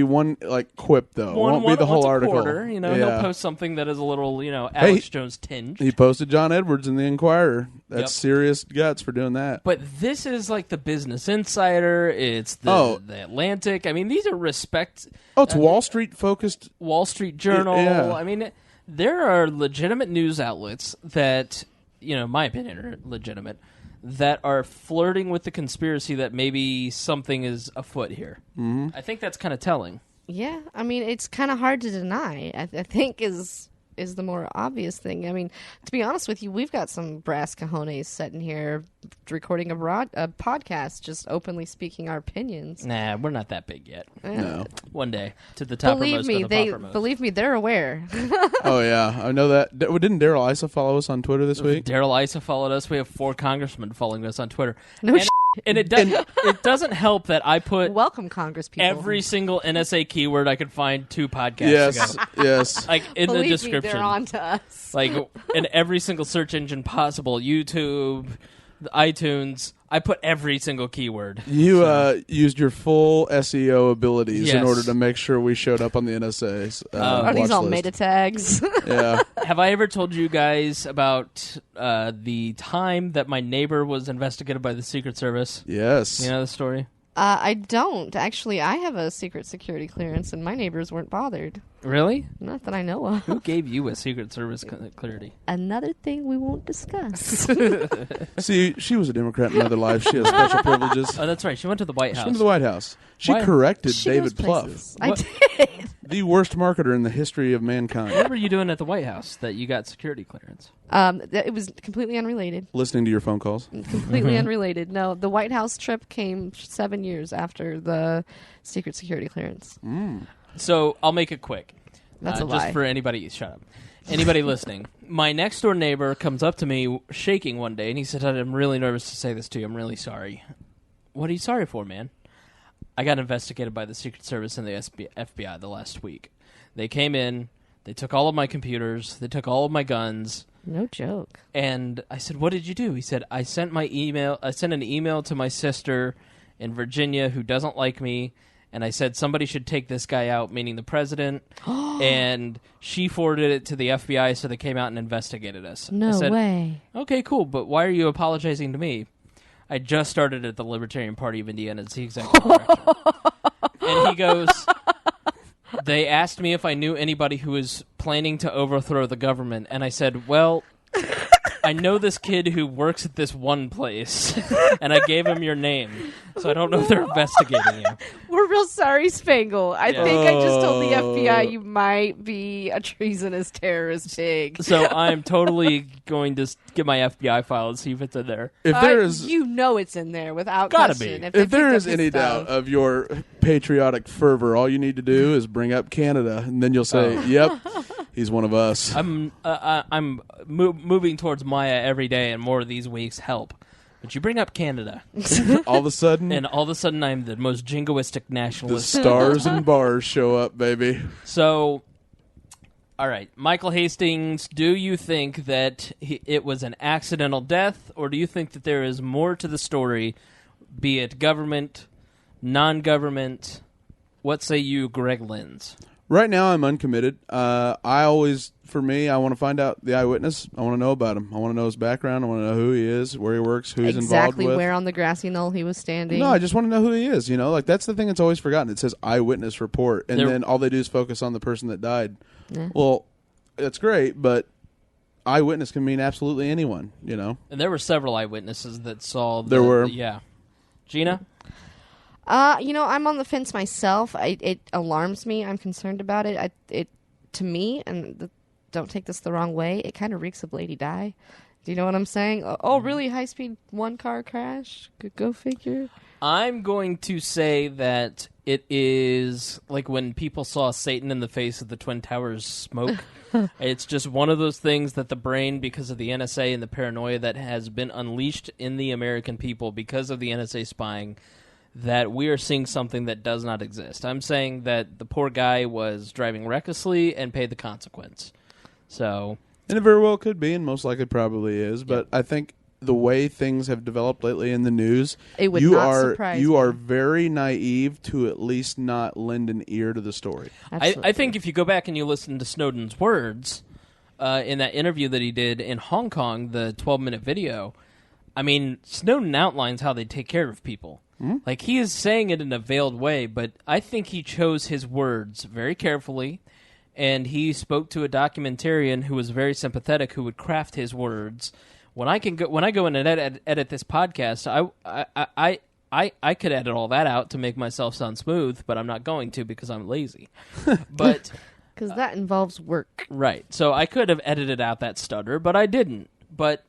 one like quip though. It won't be the whole once a article. Quarter, you know, Yeah. he'll post something that is a little, you know, Alex Jones tinged. He posted John Edwards in the Inquirer. That's Yep. serious guts for doing that. But this is like the Business Insider. It's the Atlantic. I mean, these are it's Wall Street focused. Wall Street Journal. Yeah. I mean, there are legitimate news outlets that, you know, in my opinion, are legitimate, that are flirting with the conspiracy that maybe something is afoot here. Mm-hmm. I think that's kind of telling. Yeah, I mean, it's kind of hard to deny. I think is the more obvious thing. I mean, to be honest with you, we've got some brass cojones sitting here recording a podcast, just openly speaking our opinions. Nah, we're not that big yet. No. One day, to the top. Believe me, they're aware. Oh yeah, I know that. Didn't Daryl Issa follow us on Twitter this week? Daryl Issa followed us. We have 4 congressmen following us on Twitter. No And it doesn't help that I put welcome Congress people. every single NSA keyword I could find 2 podcasts ago. Yes. Like in Believe the description. Me, they're on to us. Like in every single search engine possible, YouTube, iTunes, I put every single keyword. You used your full SEO abilities in Yes. order to make sure we showed up on the NSA's Are these watch all list. meta tags? Yeah. Have I ever told you guys about the time that my neighbor was investigated by the Secret Service? Yes. You know the story? I don't. Actually, I have a secret security clearance, and my neighbors weren't bothered. Really? Not that I know of. Who gave you a Secret Service clarity? Another thing we won't discuss. See, she was a Democrat in another life. She has special privileges. Oh, that's right. She went to the White She House. went to the White House. She Why? corrected She David goes Plouffe, places. I What? did. the worst marketer in the history of mankind. What were you doing at the White House that you got security clearance? It was completely unrelated. Listening to your phone calls. Completely unrelated. No, the White House trip came 7 years after the secret security clearance. So I'll make it quick. That's a Just lie. for anybody, shut up. Anybody listening. My next door neighbor comes up to me shaking one day, and he said, I'm really nervous to say this to you. I'm really sorry. What are you sorry for, man? I got investigated by the Secret Service and the FBI the last week. They came in, they took all of my computers, they took all of my guns. No joke. And I said, what did you do? He said, I sent an email to my sister in Virginia who doesn't like me, and I said somebody should take this guy out, meaning the president, and she forwarded it to the FBI, so they came out and investigated us. No I said, way. okay, cool, but why are you apologizing to me? I just started at the Libertarian Party of Indiana as the executive director. And he goes, they asked me if I knew anybody who was planning to overthrow the government, and I said, well, I know this kid who works at this one place, and I gave him your name, so I don't know if they're investigating you. We're real sorry, Spangle. I Yeah. think I just told the FBI you might be a treasonous terrorist pig. So I'm totally going to get my FBI file and see if it's in there. If there is, you know it's in there without Gotta question. be. if there picked is up his any stuff. doubt of your patriotic fervor, all you need to do is bring up Canada, and then you'll say, "Yep, he's one of us." I'm moving towards Maya every day, and more of these weeks help. But you bring up Canada, All of a sudden, and all of a sudden I'm the most jingoistic the nationalist. stars and bars show up, baby. So, all right, Michael Hastings, do you think that it was an accidental death, or do you think that there is more to the story, be it government, non-government? What say you, Greg Lins? Right now, I'm uncommitted. I want to find out the eyewitness. I want to know about him. I want to know his background. I want to know who he is, where he works, who he's involved exactly with. where on the grassy knoll he was standing. No, I just want to know who he is. You know, like that's the thing that's always forgotten. It says eyewitness report, and then all they do is focus on the person that died. Yeah. Well, that's great, but eyewitness can mean absolutely anyone. You know, And there were several eyewitnesses that saw. There were. Yeah. Gena? I'm on the fence myself. It alarms me. I'm concerned about it. To me, and don't take this the wrong way, it kind of reeks of Lady Di. Do you know what I'm saying? Oh, really high-speed one-car crash? Go figure. I'm going to say that it is like when people saw Satan in the face of the Twin Towers smoke. It's just one of those things that the brain, because of the NSA and the paranoia that has been unleashed in the American people because of the NSA spying, that we are seeing something that does not exist. I'm saying that the poor guy was driving recklessly and paid the consequence. So... And it very well could be, and most likely probably is. But I think the way things have developed lately in the news, it would not surprise you me. are very naive to at least not lend an ear to the story. I think if you go back and you listen to Snowden's words in that interview that he did in Hong Kong, the 12-minute video, I mean, Snowden outlines how they take care of people. Mm-hmm. Like, he is saying it in a veiled way, but I think he chose his words very carefully. And he spoke to a documentarian who was very sympathetic, who would craft his words. When I go in and edit this podcast, I could edit all that out to make myself sound smooth, but I'm not going to because I'm lazy. But because that involves work, right? So I could have edited out that stutter, but I didn't. But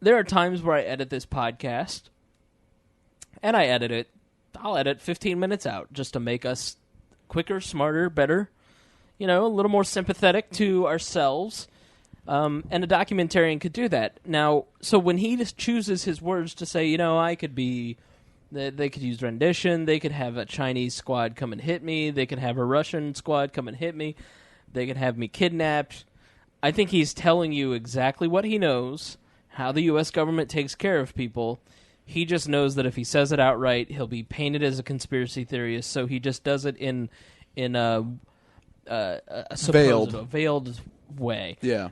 there are times where I edit this podcast, and I'll edit 15 minutes out just to make us quicker, smarter, better. A little more sympathetic to ourselves, and a documentarian could do that. Now, so when he just chooses his words to say, I could be, they could use rendition, they could have a Chinese squad come and hit me, they could have a Russian squad come and hit me, they could have me kidnapped. I think he's telling you exactly what he knows, how the U.S. government takes care of people. He just knows that if he says it outright, he'll be painted as a conspiracy theorist, so he just does it in a veiled way. Yeah.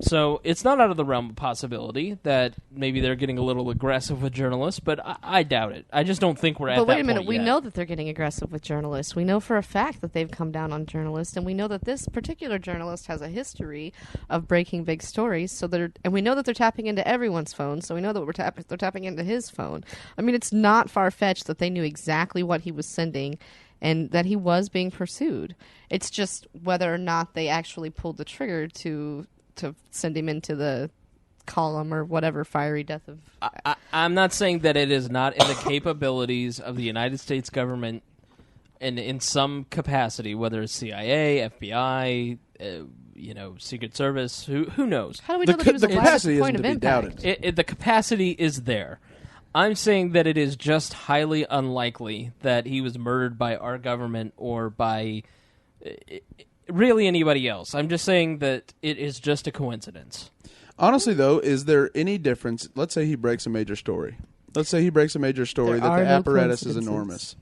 So it's not out of the realm of possibility that maybe they're getting a little aggressive with journalists, but I doubt it. I just don't think we're at that point. But wait a minute, we yet. know that they're getting aggressive with journalists. We know for a fact that they've come down on journalists, and we know that this particular journalist has a history of breaking big stories. And we know that they're tapping into everyone's phone, so we know that they're tapping into his phone. I mean, it's not far-fetched that they knew exactly what he was sending and that he was being pursued. It's just whether or not they actually pulled the trigger to send him into the column or whatever fiery death of... I'm not saying that it is not in the capabilities of the United States government and in some capacity, whether it's CIA, FBI, Secret Service, who knows? How do we know that he was the capacity point isn't of to be impact? doubted. The capacity is there. I'm saying that it is just highly unlikely that he was murdered by our government or by really anybody else. I'm just saying that it is just a coincidence. Honestly, though, is there any difference? Let's say he breaks a major story. Let's say he breaks a major story that the apparatus is enormous.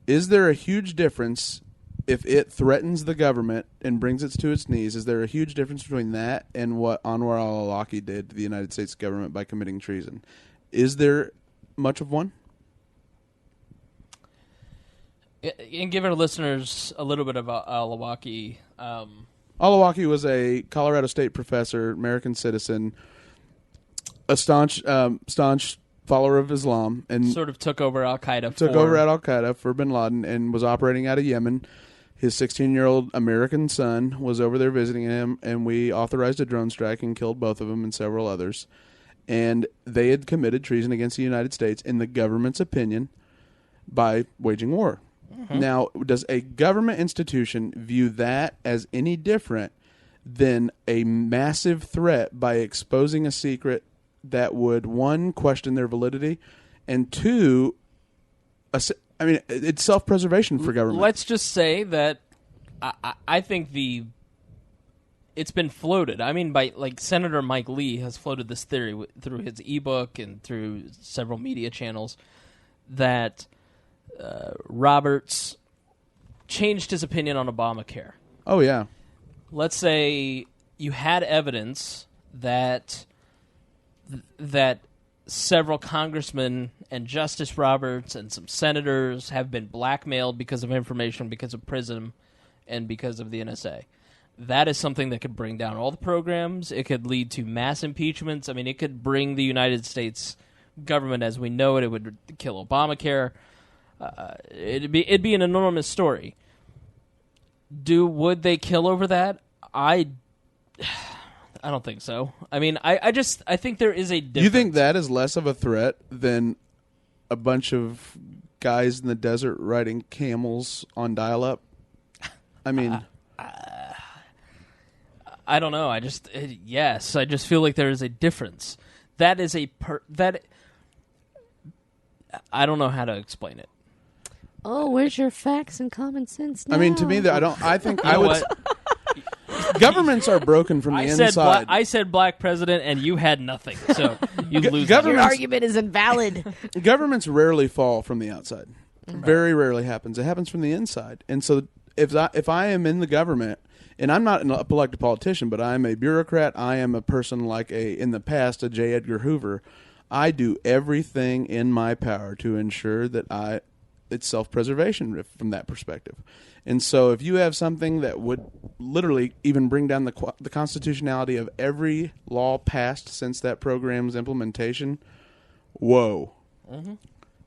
Is there a huge difference if it threatens the government and brings it to its knees? Is there a huge difference between that and what Anwar al-Awlaki did to the United States government by committing treason? Is there much of one? And give our listeners a little bit of al-Awlaki. Al-Awlaki was a Colorado State professor, American citizen, a staunch follower of Islam, and sort of took over Al-Qaeda. Took over at Al-Qaeda for bin Laden and was operating out of Yemen. His 16-year-old American son was over there visiting him, and we authorized a drone strike and killed both of them and several others. And they had committed treason against the United States, in the government's opinion, by waging war. Mm-hmm. Now, does a government institution view that as any different than a massive threat by exposing a secret that would, one, question their validity, and two, it's self-preservation for government. Let's just say that I think it's been floated. I mean, by Senator Mike Lee has floated this theory through his ebook and through several media channels that Roberts changed his opinion on Obamacare. Oh, yeah. Let's say you had evidence that several congressmen and Justice Roberts and some senators have been blackmailed because of information, because of PRISM, and because of the NSA. That is something that could bring down all the programs. It could lead to mass impeachments. I mean, it could bring the United States government as we know it. It would kill Obamacare. it'd be an enormous story. Would they kill over that? I don't think so. I mean, I think there is a difference. You think that is less of a threat than a bunch of guys in the desert riding camels on dial-up? I mean, I don't know. I just feel like there is a difference. That is I don't know how to explain it. Oh, where's your facts and common sense now? I mean, to me, I think I would. Governments are broken from the inside. I said black president, and you had nothing. So you lose. Your argument is invalid. Governments rarely fall from the outside. Very rarely happens. It happens from the inside. And so if I am in the government, and I'm not an elected politician, but I am a bureaucrat, I am a person like in the past, a J. Edgar Hoover, I do everything in my power to ensure that it's self-preservation from that perspective. And so if you have something that would literally even bring down the constitutionality of every law passed since that program's implementation, whoa. Mm-hmm.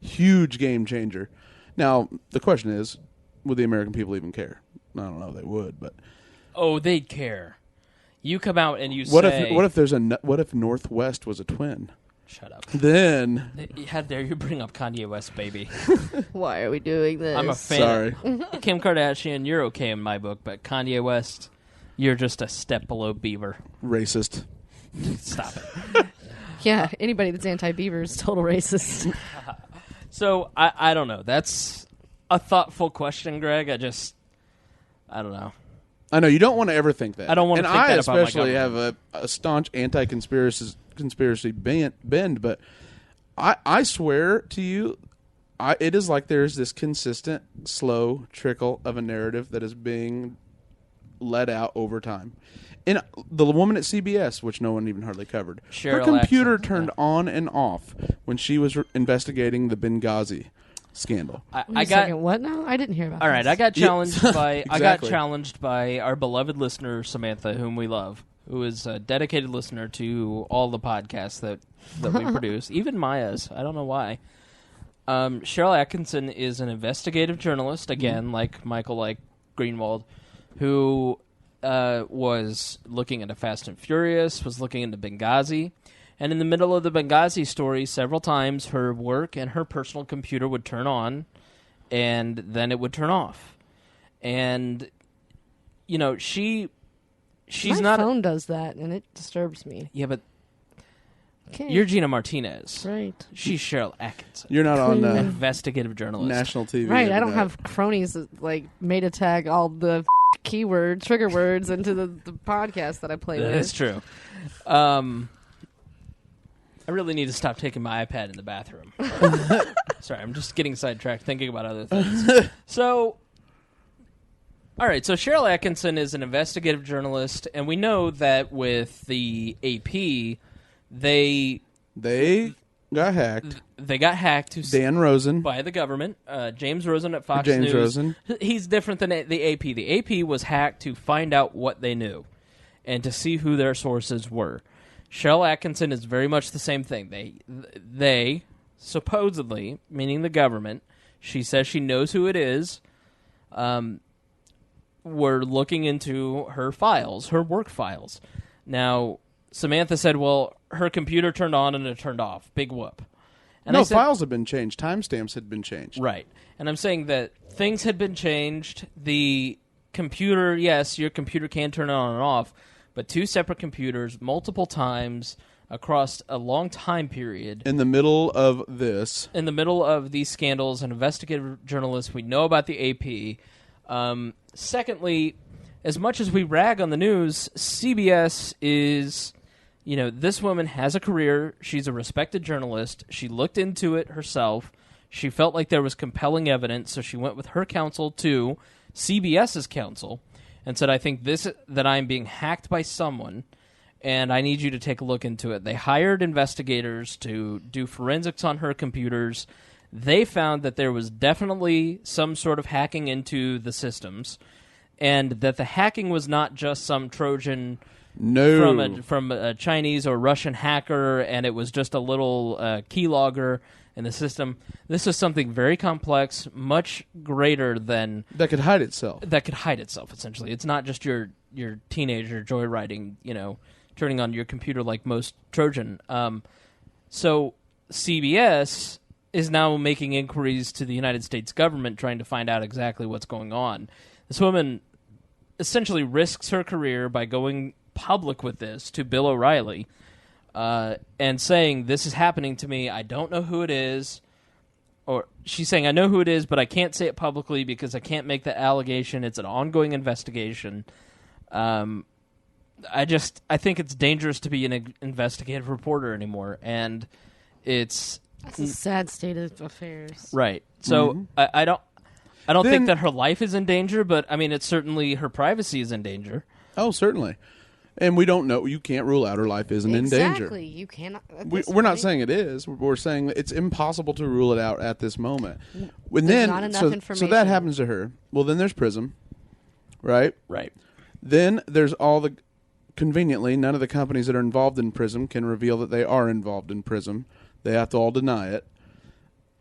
Huge game changer. Now, the question is, would the American people even care? I don't know if they would, but... Oh, they'd care. You come out and you what say... What if Northwest was a twin? Shut up. Then... How dare you bring up Kanye West, baby. Why are we doing this? I'm a fan. Sorry. Kim Kardashian, you're okay in my book, but Kanye West, you're just a step below Beaver. Racist. Stop it. Yeah, anybody that's anti-Beaver is total racist. So, I don't know. That's a thoughtful question, Greg. I don't know. I know, you don't want to ever think that. I don't want to think that about my I especially government. have a staunch anti-conspiracy bend, but I swear to you, it is like there's this consistent, slow trickle of a narrative that is being let out over time. And the woman at CBS, which no one even hardly covered, her computer turned on and off when she was investigating the Benghazi scandal. What now? I didn't hear about All right, this. I got challenged by Exactly. I got challenged by our beloved listener Samantha, whom we love, who is a dedicated listener to all the podcasts that we produce, even Maya's. I don't know why. Cheryl Atkinson is an investigative journalist, again, like Michael, like Greenwald, who was looking into Fast and Furious, was looking into Benghazi. And in the middle of the Benghazi story, several times her work and her personal computer would turn on, and then it would turn off. And, you know, she's My not... My phone does that, and it disturbs me. Yeah, but okay. You're Gena Martinez. Right. She's Cheryl Atkinson. You're not on investigative journalist. National TV. Right, I don't have cronies that, like, meta tag all the keyword, trigger words into the podcast that I play with. That's true. I really need to stop taking my iPad in the bathroom. Sorry, I'm just getting sidetracked thinking about other things. So, all right, so Cheryl Atkinson is an investigative journalist, and we know that with the AP, they got hacked. They got hacked. Dan Rosen. By the government. James Rosen at Fox James News. Rosen. He's different than the AP. The AP was hacked to find out what they knew and to see who their sources were. Cheryl Atkinson is very much the same thing. They supposedly, meaning the government, she says she knows who it is, were looking into her files, her work files. Now, Samantha said, well, her computer turned on and it turned off. Big whoop. And files have been changed. Timestamps had been changed. Right. And I'm saying that things had been changed. The computer, yes, your computer can turn on and off, but two separate computers, multiple times, across a long time period. In the middle of this. In the middle of these scandals, and investigative journalists, we know about the AP. Secondly, as much as we rag on the news, CBS is, this woman has a career. She's a respected journalist. She looked into it herself. She felt like there was compelling evidence, so she went with her counsel to CBS's counsel and said, I think that I'm being hacked by someone, and I need you to take a look into it. They hired investigators to do forensics on her computers. They found that there was definitely some sort of hacking into the systems, and that the hacking was not just some Trojan from a Chinese or Russian hacker, and it was just a little keylogger, in the system. This is something very complex, much greater than that could hide itself. Essentially, it's not just your teenager joyriding, turning on your computer like most Trojan. So CBS is now making inquiries to the United States government, trying to find out exactly what's going on. This woman essentially risks her career by going public with this to Bill O'Reilly and saying, this is happening to me, I don't know who it is. Or she's saying, I know who it is, but I can't say it publicly because I can't make the allegation. It's an ongoing investigation. I think it's dangerous to be an investigative reporter anymore, and it's a sad state of affairs. Right. So I don't think that her life is in danger, but I mean, it's certainly her privacy is in danger. Oh, certainly. And we don't know. You can't rule out her life isn't in danger. Exactly. You cannot. We're not saying it is. We're saying it's impossible to rule it out at this moment. There's not enough information. So that happens to her. Well, then there's PRISM, right? Right. Then there's conveniently, none of the companies that are involved in PRISM can reveal that they are involved in PRISM. They have to all deny it.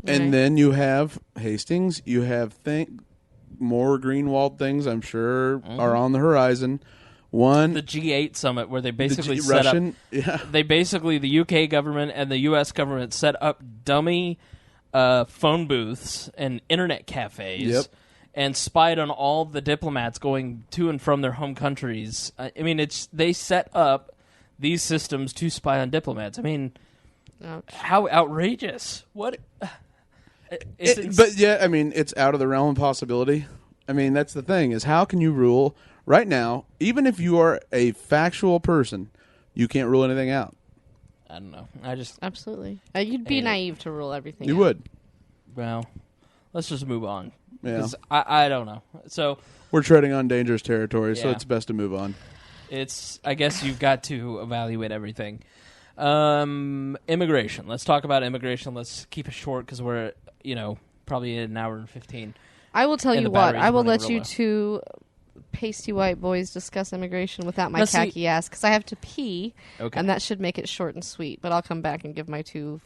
Right. And then you have Hastings. You have more Greenwald things, I'm sure, are on the horizon. One, the G8 summit, where they basically set up. Yeah. They basically, the UK government and the US government set up dummy phone booths and internet cafes, and spied on all the diplomats going to and from their home countries. I mean, they set up these systems to spy on diplomats. I mean, how outrageous! What? But yeah, I mean, it's out of the realm of possibility. I mean, that's the thing: is how can you rule? Right now, even if you are a factual person, you can't rule anything out. I don't know. Absolutely. You'd be naive to rule everything out. You would. Well, let's just move on. Yeah. 'Cause I don't know. So we're treading on dangerous territory, so it's best to move on. I guess you've got to evaluate everything. Immigration. Let's talk about immigration. Let's keep it short because we're, probably an hour and 15. I will tell you what. I will let you two pasty white boys discuss immigration without my khaki ass because I have to pee, and that should make it short and sweet. But I'll come back and give my two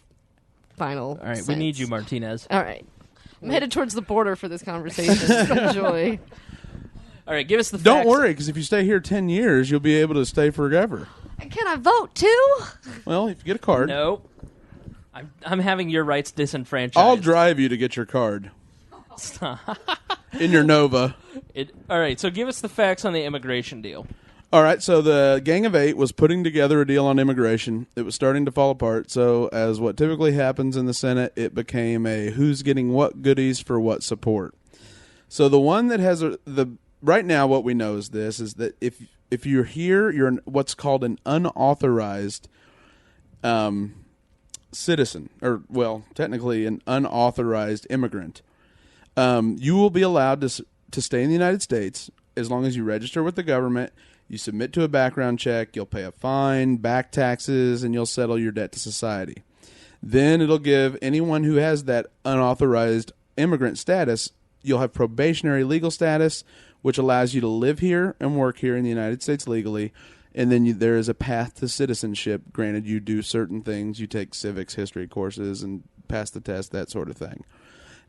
final. All right, cents. we need you, Martinez. All right, I'm headed towards the border for this conversation. Enjoy. All right, give us the facts. Don't worry, because if you stay here 10 years, you'll be able to stay forever. And can I vote too? Well, if you get a card. No. I'm having your rights disenfranchised. I'll drive you to get your card. In your Nova. All right, so give us the facts on the immigration deal. All right, so the Gang of Eight was putting together a deal on immigration. It was starting to fall apart, so as what typically happens in the Senate, it became a who's getting what goodies for what support. So the one that has right now what we know is that if you're here, you're what's called an unauthorized citizen, or technically an unauthorized immigrant. You will be allowed to stay in the United States as long as you register with the government, you submit to a background check, you'll pay a fine, back taxes, and you'll settle your debt to society. Then it'll give anyone who has that unauthorized immigrant status, you'll have probationary legal status, which allows you to live here and work here in the United States legally. And then there is a path to citizenship. Granted, you do certain things. You take civics, history courses, and pass the test, that sort of thing.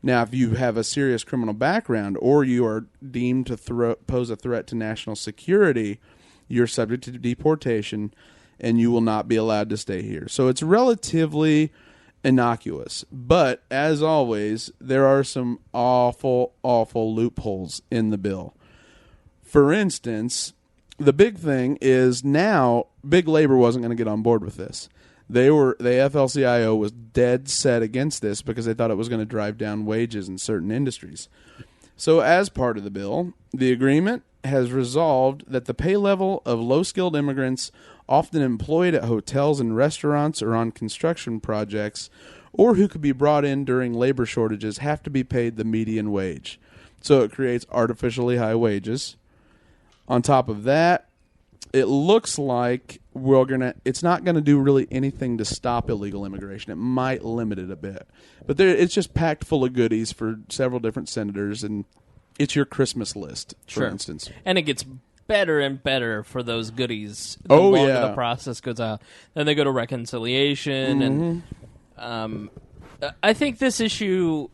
Now, if you have a serious criminal background or you are deemed to pose a threat to national security, you're subject to deportation and you will not be allowed to stay here. So it's relatively innocuous. But, as always, there are some awful, awful loopholes in the bill. For instance, the big thing is now big labor wasn't going to get on board with this. The AFL-CIO was dead set against this because they thought it was going to drive down wages in certain industries. So as part of the bill, the agreement has resolved that the pay level of low-skilled immigrants often employed at hotels and restaurants or on construction projects or who could be brought in during labor shortages have to be paid the median wage. So it creates artificially high wages. On top of that, it looks like it's not going to do really anything to stop illegal immigration. It might limit it a bit. But it's just packed full of goodies for several different senators, and it's your Christmas list, for instance. And it gets better and better for those goodies the longer the process goes out. Then they go to reconciliation, and I think this issue,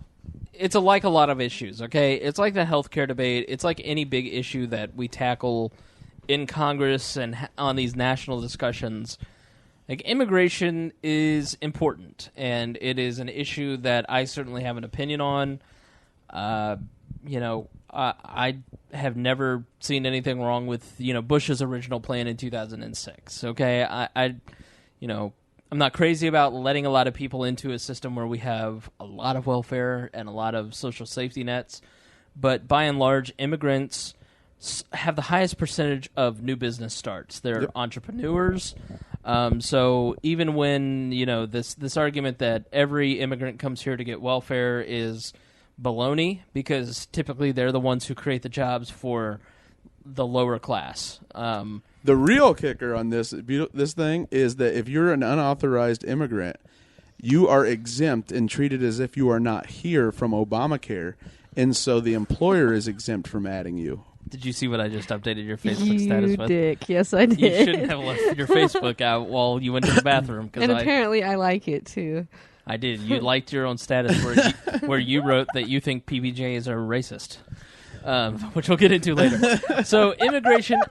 it's like a lot of issues, okay? It's like the healthcare debate. It's like any big issue that we tackle in Congress and on these national discussions. Like, immigration is important, and it is an issue that I certainly have an opinion on. I have never seen anything wrong with, Bush's original plan in 2006, okay? I'm not crazy about letting a lot of people into a system where we have a lot of welfare and a lot of social safety nets, but by and large, immigrants have the highest percentage of new business starts. They're entrepreneurs. So even when, this argument that every immigrant comes here to get welfare is baloney, because typically they're the ones who create the jobs for the lower class. The real kicker on this thing is that if you're an unauthorized immigrant, you are exempt and treated as if you are not here from Obamacare, and so the employer is exempt from adding you. Did you see what I just updated your Facebook status with? Dick. Yes, I did. You shouldn't have left your Facebook out while you went to the bathroom. And apparently I like it, too. I did. You liked your own status where you wrote that you think PBJs are racist, which we'll get into later. So immigration,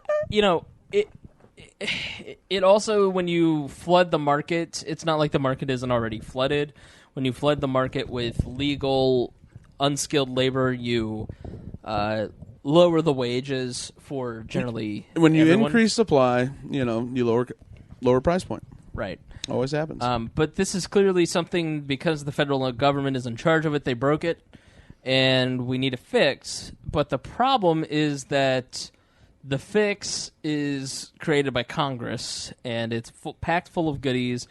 it also, when you flood the market, it's not like the market isn't already flooded. When you flood the market with legal, unskilled labor, you lower the wages for generally when you everyone. Increase supply, you lower price point. Right. Always happens. But this is clearly something, because the federal government is in charge of it, they broke it, and we need a fix. But the problem is that the fix is created by Congress, and it's packed full of goodies.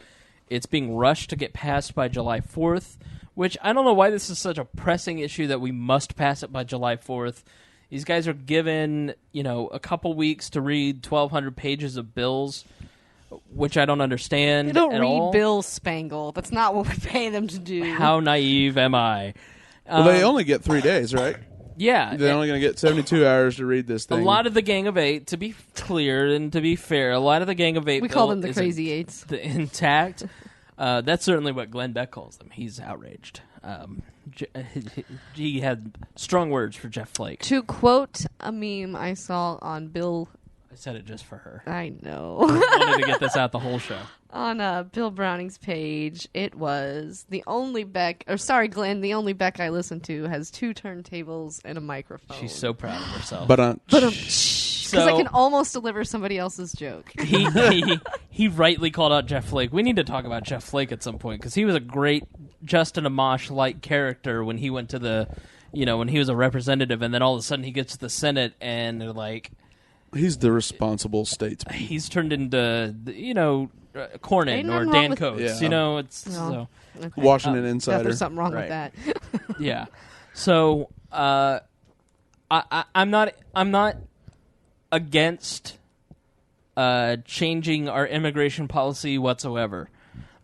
It's being rushed to get passed by July 4th, which I don't know why this is such a pressing issue that we must pass it by July 4th. These guys are given, a couple weeks to read 1,200 pages of bills, which I don't understand. They don't at read all. Bill Spangle. That's not what we pay them to do. How naive am I? Well, they only get 3 days, right? Yeah. They're only going to get 72 hours to read this thing. A lot of the Gang of Eight, to be clear and to be fair, a lot of the Gang of Eight we call them the Crazy Eights. Intact. That's certainly what Glenn Beck calls them. He's outraged. He had strong words for Jeff Flake. To quote a meme I saw on Bill... I said it just for her. I know. I wanted to get this out the whole show. On Bill Browning's page, it was the only Beck... Or sorry, Glenn, the only Beck I listen to has 2 turntables and a microphone. She's so proud of herself. Because I can almost deliver somebody else's joke. He rightly called out Jeff Flake. We need to talk about Jeff Flake at some point, because he was a great Justin Amash-like character when he went to the... when he was a representative, and then all of a sudden he gets to the Senate, and they're like... He's the responsible statesman. He's turned into, Cornyn or Dan Coates. Yeah. So. Okay. Washington Insider. There's something wrong Right. with that. Yeah. So I'm not against changing our immigration policy whatsoever.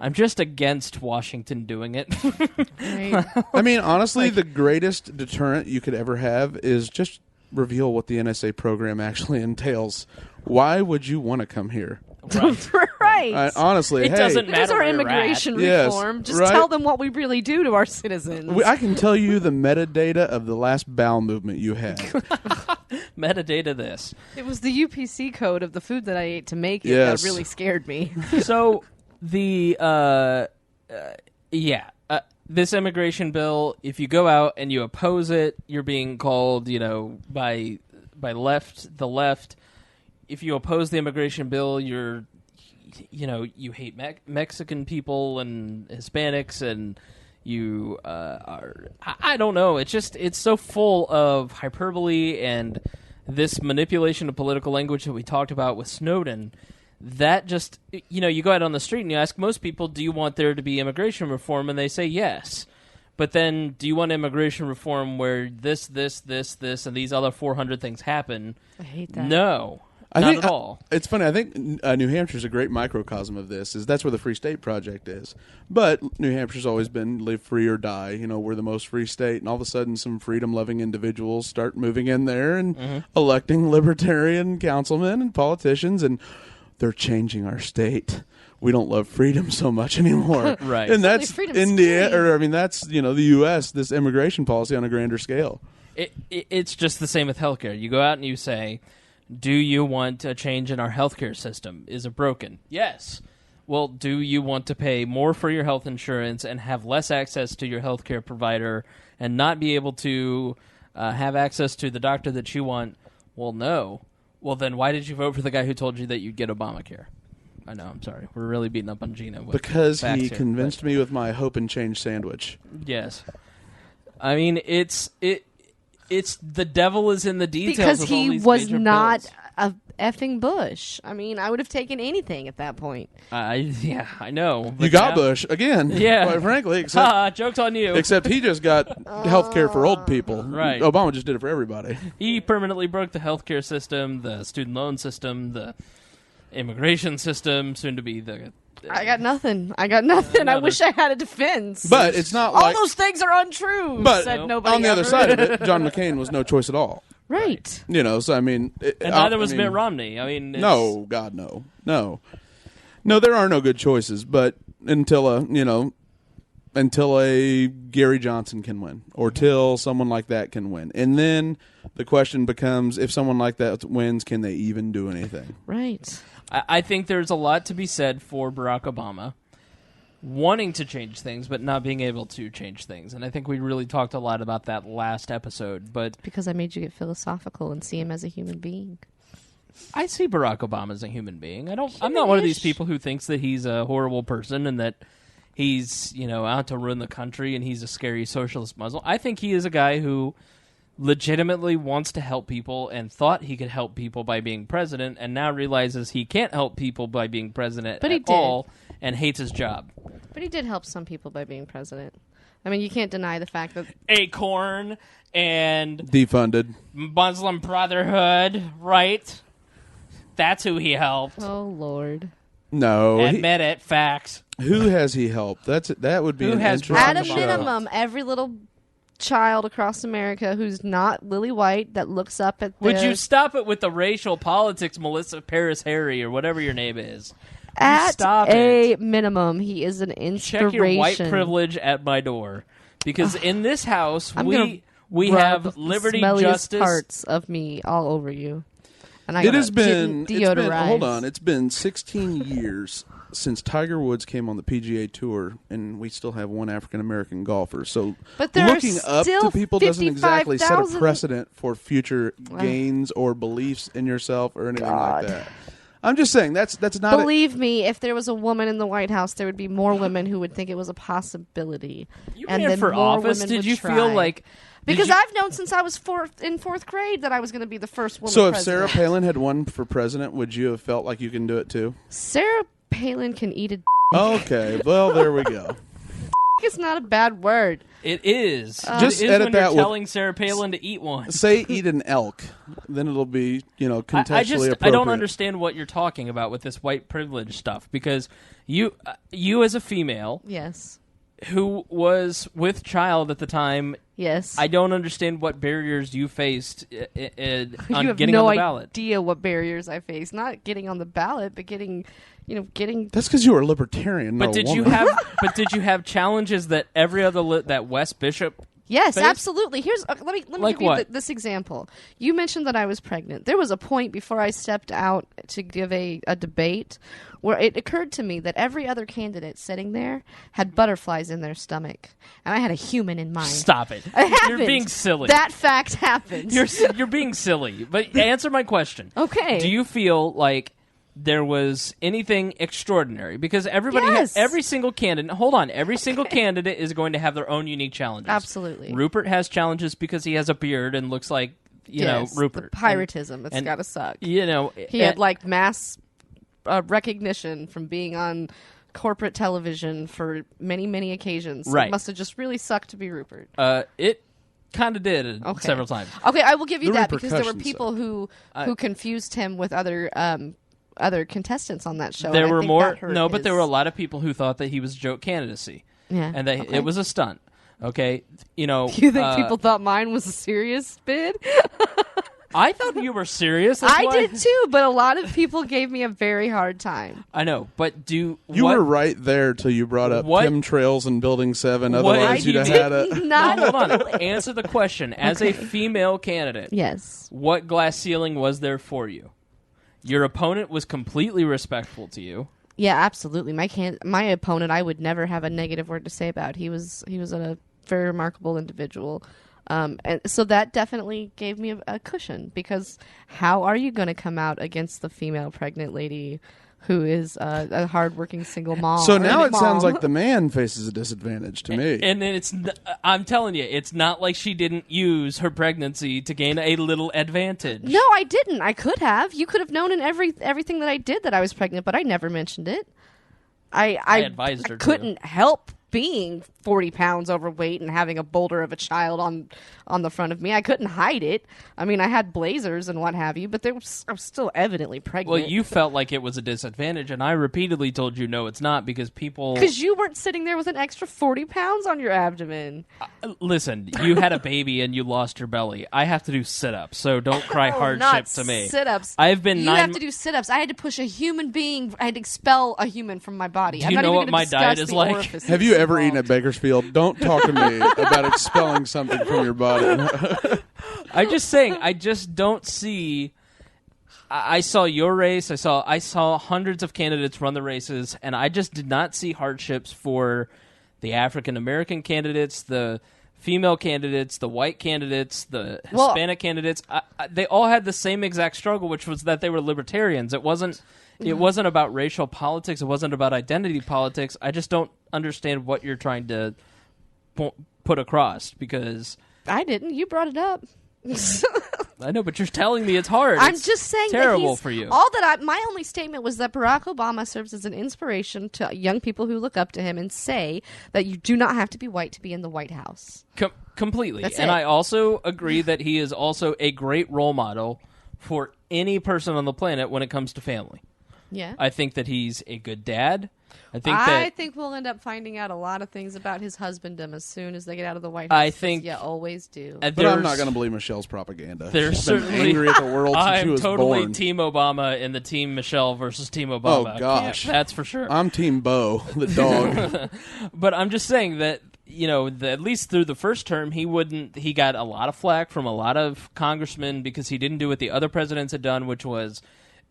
I'm just against Washington doing it. Right. I mean, honestly, the greatest deterrent you could ever have is just reveal what the NSA program actually entails. Why would you want to come here? Right. Honestly, it doesn't matter. There's our where you're immigration at. reform. Yes, Just right? tell them what we really do to our citizens. I can tell you the metadata of the last bowel movement you had. Metadata this. It was the UPC code of the food that I ate to make it that really scared me. So the this immigration bill, if you go out and you oppose it, you're being called, by the left. If you oppose the immigration bill, you hate Mexican people and Hispanics, and you are, I don't know. It's so full of hyperbole and this manipulation of political language that we talked about with Snowden. That just, you go out on the street and you ask most people, do you want there to be immigration reform? And they say yes. But then, do you want immigration reform where this, and these other 400 things happen? I hate that. No, not at all. It's funny. I think New Hampshire's a great microcosm of this. That's where the Free State Project is. But New Hampshire's always been live free or die. We're the most free state. And all of a sudden, some freedom-loving individuals start moving in there and electing libertarian councilmen and politicians, and they're changing our state. we don't love freedom so much anymore. Right. And that's freedom's India, scary. or I mean, that's, the U.S., this immigration policy on a grander scale. It's just the same with healthcare. You go out and you say, do you want a change in our healthcare system? Is it broken? Yes. Well, do you want to pay more for your health insurance and have less access to your healthcare provider and not be able to have access to the doctor that you want? Well, no. Well, then why did you vote for the guy who told you that you'd get Obamacare? I know, I'm sorry. We're really beating up on Gena. Because he convinced me with my hope and change sandwich. Yes. I mean, it's the devil is in the details. Because with all he these was major not bills. a effing Bush. I mean, I would have taken anything at that point. Yeah, I know. You but got now- Bush again. Yeah. Quite frankly, except Joke's on you. except he just got health care for old people. Right. Obama just did it for everybody. He permanently broke the healthcare system, the student loan system, the immigration system, soon to be the... I got nothing. I wish I had a defense. But it's not all like. those things are untrue. But said nobody on the other ever. side of it, John McCain was no choice at all. Right. So I mean, And neither was Mitt Romney. I mean, no, God, no. There are no good choices. But until a Gary Johnson can win, or till someone like that can win, and then the question becomes: if someone like that wins, can they even do anything? Right. I think there's a lot to be said for Barack Obama wanting to change things, but not being able to change things. And I think we really talked a lot about that last episode. But Because I made you get philosophical and see him as a human being. I see Barack Obama as a human being. I'm not one of these people who thinks that he's a horrible person and that he's, out to ruin the country and he's a scary socialist Muslim. I think he is a guy who legitimately wants to help people and thought he could help people by being president, and now realizes he can't help people by being president But he at did. all and hates his job. But he did help some people by being president. I mean, you can't deny the fact that... Acorn and Defunded. Muslim Brotherhood, right? That's who he helped. Oh, Lord. No. Admit it, facts. Who has he helped? That would be Who an has interesting At a Obama. show. minimum, every little child across America who's not lily white that looks up at Would the... you stop it with the racial politics, Melissa Paris Harry, or whatever your name is? At Stop a it. minimum, he is an inspiration. Check your white privilege at my door. Because in this house, I'm gonna we rub have the liberty, smelliest justice. parts of me all over you. And I It gotta has been, deodorize. hold on, it's been 16 years since Tiger Woods came on the PGA Tour, and we still have one African-American golfer. So But there are looking up still to people doesn't exactly set a 55,000 precedent for future gains or beliefs in yourself or anything God. like that. I'm just saying, that's not Believe me, if there was a woman in the White House, there would be more women who would think it was a possibility. You and ran then for more office. women Did would you try. feel like... Because did you- I've known since I was in fourth grade that I was going to be the first woman So if president. Sarah Palin had won for president, would you have felt like you can do it too? Sarah Palin can eat a Okay, well, there we go. It's not a bad word. It is. Just it is edit when you're that with- telling Sarah Palin to eat one. Say eat an elk, then it'll be, contextually appropriate. I don't understand what you're talking about with this white privilege stuff, because you as a female Yes. who was with child at the time, Yes. I don't understand what barriers you faced you on have getting no on the ballot. idea what barriers I face. Not getting on the ballot, but getting. That's because you were a libertarian. But not a did you woman. have? But did you have challenges that every other that Wes Bishop? Yes, faced? absolutely. Here's let me Like give you what? this example. You mentioned that I was pregnant. There was a point before I stepped out to give a debate where it occurred to me that every other candidate sitting there had butterflies in their stomach, and I had a human in mind. Stop it! It happened. You're being silly. That fact happened. You're being silly. But answer my question. Okay. Do you feel like there was anything extraordinary? Because everybody, Yes. every single candidate. Hold on, every single candidate is going to have their own unique challenges. Absolutely. Rupert has challenges because he has a beard and looks like Yes, Rupert. the piratism. It's and- got to suck. He He had mass recognition from being on corporate television for many, many occasions. Right. It must have just really sucked to be Rupert. It kind of did Okay. several times. Okay, I will give you The that because there were repercussions, people who confused him with other contestants on that show. There and I were think more. that hurt No, but there his- were a lot of people who thought that he was joke candidacy. Yeah, And that okay. it was a stunt. Okay, You think people thought mine was a serious bid? I thought you were serious. That's I why. did too, but a lot of people gave me a very hard time. I know, but You were right there till you brought up What? chemtrails and Building 7. What? Otherwise, you'd have had a... Not hold on. Answer the question. As a female candidate, Yes. what glass ceiling was there for you? Your opponent was completely respectful to you. Yeah, absolutely. My opponent, I would never have a negative word to say about. He was a very remarkable individual. And so that definitely gave me a cushion, because how are you going to come out against the female pregnant lady who is a hardworking single mom? So now it sounds like the man faces a disadvantage to me. And then I'm telling you, it's not like she didn't use her pregnancy to gain a little advantage. No, I didn't. I could have. You could have known in everything that I did that I was pregnant, but I never mentioned it. I advised her I couldn't help being 40 pounds overweight and having a boulder of a child on the front of me. I couldn't hide it. I mean, I had blazers and what have you, but I was still evidently pregnant. Well, you felt like it was a disadvantage, and I repeatedly told you no, it's not, because people... Because you weren't sitting there with an extra 40 pounds on your abdomen. Listen, you had a baby and you lost your belly. I have to do sit-ups, so don't cry hardship not to me. Sit-ups. I've been You have to do sit-ups. I had to push a human being. I had to expel a human from my body. Do I'm you not know even what gonna my discuss diet is the like? orifices Have you ever involved. eaten at Bakersfield? Don't talk to me about expelling something from your body. I'm just saying, I just don't see... I saw your race. I saw hundreds of candidates run the races, and I just did not see hardships for the African American candidates, the female candidates, the white candidates, the Hispanic candidates. They all had the same exact struggle, which was that they were libertarians. It wasn't about racial politics. It wasn't about identity politics. I just don't understand what you're trying to put across, because I didn't. You brought it up. I know, but you're telling me it's hard. I'm It's just saying terrible that he's, for you. My only statement was that Barack Obama serves as an inspiration to young people who look up to him and say that you do not have to be white to be in the White House. Completely. That's and it. I also agree that he is also a great role model for any person on the planet when it comes to family. Yeah. I think that he's a good dad. I think we'll end up finding out a lot of things about his husbandom as soon as they get out of the White House. I think you always do. But I'm not going to believe Michelle's propaganda. There's She's been certainly angry at the world since she I'm was totally born. Team Obama in the Team Michelle versus Team Obama. Oh, gosh. That's for sure. I'm Team Bo, the dog. But I'm just saying that, at least through the first term, he got a lot of flack from a lot of congressmen because he didn't do what the other presidents had done, which was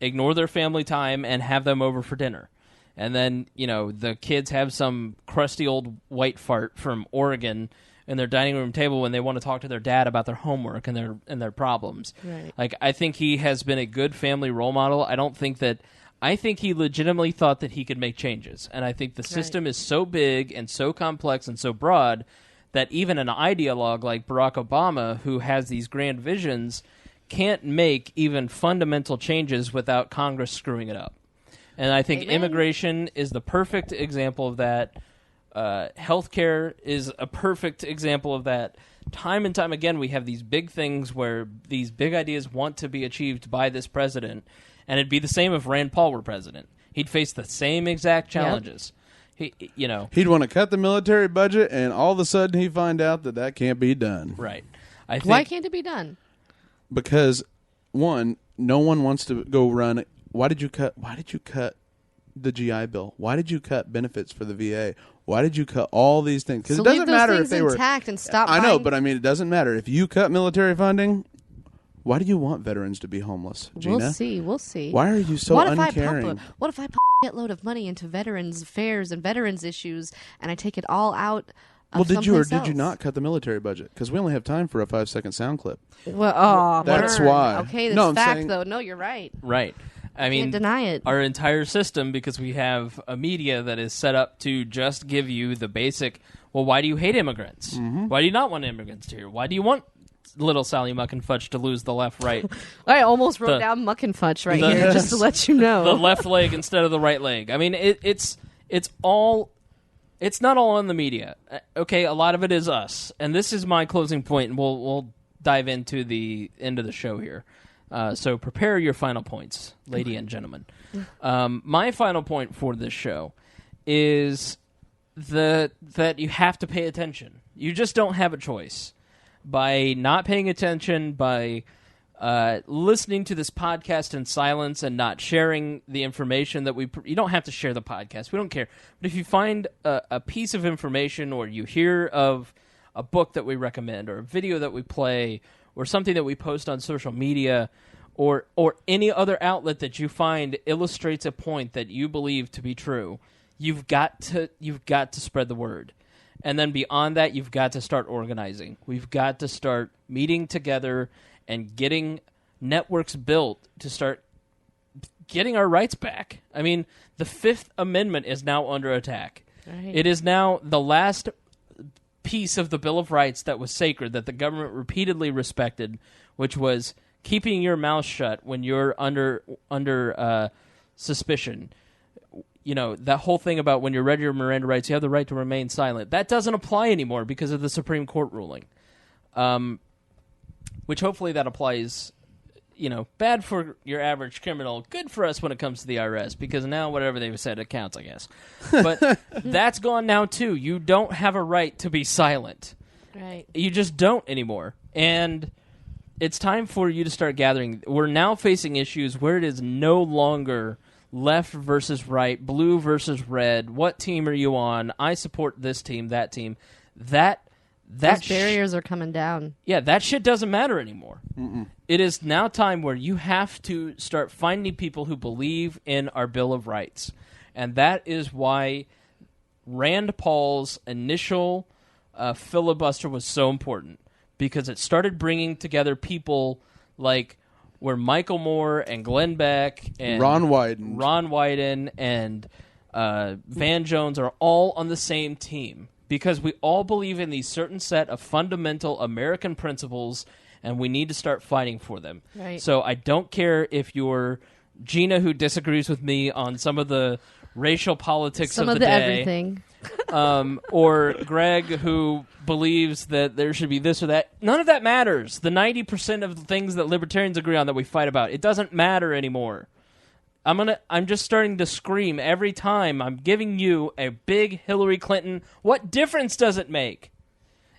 ignore their family time and have them over for dinner. And then, the kids have some crusty old white fart from Oregon in their dining room table when they want to talk to their dad about their homework and their problems. Right. Like, I think he has been a good family role model. I think he legitimately thought that he could make changes. And I think the system is so big and so complex and so broad that even an ideologue like Barack Obama, who has these grand visions, can't make even fundamental changes without Congress screwing it up. And I think immigration is the perfect example of that. Healthcare is a perfect example of that. Time and time again, we have these big things where these big ideas want to be achieved by this president. And it'd be the same if Rand Paul were president. He'd face the same exact challenges. Yep. He'd want to cut the military budget, and all of a sudden he'd find out that can't be done. Right. Why can't it be done? Because, one, no one wants to go run. Why did you cut the GI Bill? Why did you cut benefits for the VA? Why did you cut all these things? Because So it doesn't leave those matter things if they were intact and stop. I know, buying- but I mean, it doesn't matter if you cut military funding. Why do you want veterans to be homeless, Gena? We'll see. Why are you so uncaring? What if I put a load of money into veterans affairs and veterans issues, and I take it all out? Well, did you or someplace did you else? not cut the military budget? Because we only have time for a 5-second sound clip. Well, that's burn. why. Okay, that's No, I'm fact saying- though. No, you're right. Right. I mean, Can't deny it. Our entire system, because we have a media that is set up to just give you the basic, well, why do you hate immigrants? Mm-hmm. Why do you not want immigrants here? Why do you want little Sally Muck and Fudge to lose the left right? I almost wrote The- down muck and fudge right the- here just to let you know. The left leg instead of the right leg. I mean, it's not all on the media. Okay, a lot of it is us. And this is my closing point, and we'll dive into the end of the show here. So prepare your final points, lady and gentlemen. My final point for this show is that you have to pay attention. You just don't have a choice. By not paying attention, by listening to this podcast in silence and not sharing the information that you don't have to share the podcast. We don't care. But if you find a piece of information or you hear of a book that we recommend or a video that we play or something that we post on social media or any other outlet that you find illustrates a point that you believe to be true, you've got to spread the word. And then beyond that, you've got to start organizing. We've got to start meeting together and getting networks built to start getting our rights back. I mean, the Fifth Amendment is now under attack. Right. It is now the last piece of the Bill of Rights that was sacred, that the government repeatedly respected, which was keeping your mouth shut when you're under suspicion. You know, that whole thing about when you're read your Miranda rights, you have the right to remain silent. That doesn't apply anymore because of the Supreme Court ruling. Which hopefully that applies, bad for your average criminal, good for us when it comes to the IRS, because now whatever they've said, it counts, I guess. But that's gone now, too. You don't have a right to be silent. Right. You just don't anymore. And it's time for you to start gathering. We're now facing issues where it is no longer left versus right, blue versus red. What team are you on? I support this team, that team. Those barriers are coming down. Yeah, that shit doesn't matter anymore. Mm-mm. It is now time where you have to start finding people who believe in our Bill of Rights. And that is why Rand Paul's initial filibuster was so important, because it started bringing together people like where Michael Moore and Glenn Beck and Ron Wyden and Van Jones are all on the same team. Because we all believe in these certain set of fundamental American principles, and we need to start fighting for them. Right. So I don't care if you're Gena, who disagrees with me on some of the racial politics of the day. Everything. Or Greg, who believes that there should be this or that. None of that matters. The 90% of the things that libertarians agree on that we fight about, it doesn't matter anymore. I'm just starting to scream every time I'm giving you a big Hillary Clinton. What difference does it make?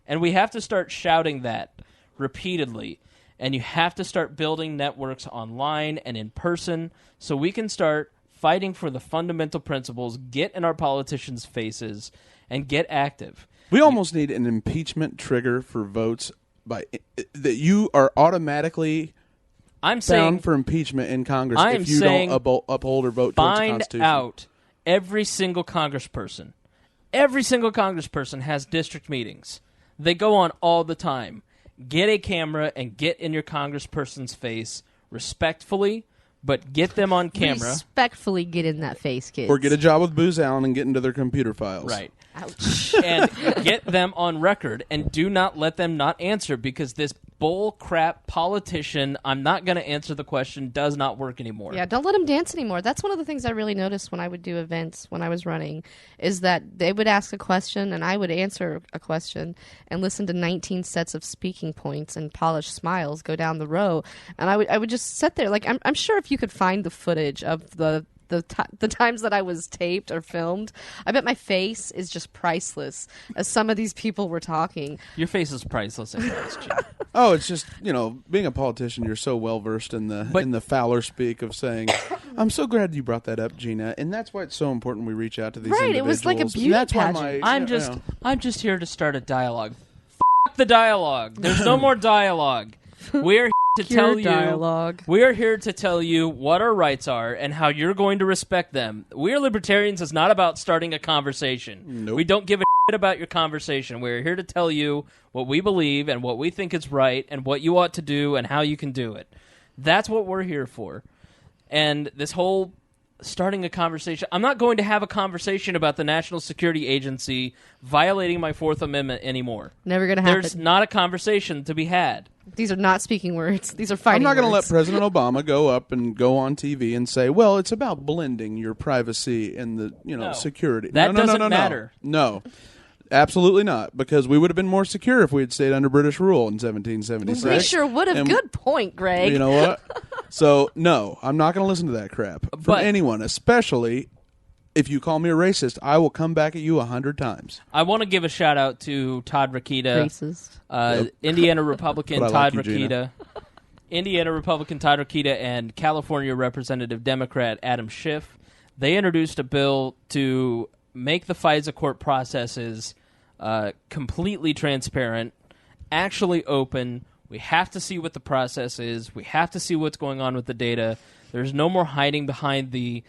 And we have to start shouting that repeatedly. And you have to start building networks online and in person so we can start fighting for the fundamental principles, get in our politicians' faces, and get active. We almost need an impeachment trigger for votes that you are automatically bound for impeachment in Congress if you don't uphold or vote towards the Constitution. Find out every single congressperson. Every single congressperson has district meetings. They go on all the time. Get a camera and get in your congressperson's face respectfully, but get them on camera. Respectfully get in that face, kids. Or get a job with Booz Allen and get into their computer files. Right. Ouch. And get them on record, and do not let them not answer, because this bull crap politician, I'm not going to answer the question, does not work anymore. Yeah, don't let them dance anymore. That's one of the things I really noticed when I would do events when I was running, is that they would ask a question and I would answer a question and listen to 19 sets of speaking points and polished smiles go down the row, and I would just sit there. Like, I'm sure if you could find the footage of the times that I was taped or filmed, I bet my face is just priceless as some of these people were talking. Your face is priceless anyways, Jim. Oh, it's just, being a politician, you're so well versed in the Fowler speak of saying, I'm so glad you brought that up, Gena, and that's why it's so important we reach out to these individuals. Right, it was like a beauty pageant. I'm just here to start a dialogue. F*** the dialogue. There's no more dialogue. We're to tell you dialogue. We are here to tell you what our rights are and how you're going to respect them. We Are Libertarians is not about starting a conversation. Nope. We don't give a shit about your conversation. We're here to tell you what we believe and what we think is right and what you ought to do and how you can do it. That's what we're here for. And this whole starting a conversation, I'm not going to have a conversation about the National Security Agency violating my Fourth Amendment anymore. Never going to happen. There's not a conversation to be had. These are not speaking words. These are fighting words. I'm not going to let President Obama go up and go on TV and say, well, it's about blending your privacy and the security. That doesn't matter. No. Absolutely not, because we would have been more secure if we had stayed under British rule in 1776. We sure would have. Good point, Greg. You know what? So, no, I'm not going to listen to that crap from anyone, especially if you call me a racist. I will come back at you 100 times. I want to give a shout-out to Todd Rokita. Racist. Indiana Republican Todd Rokita. Indiana Republican Todd Rokita and California Representative Democrat Adam Schiff, they introduced a bill to make the FISA court processes completely transparent, actually open. We have to see what the process is. We have to see what's going on with the data. There's no more hiding behind the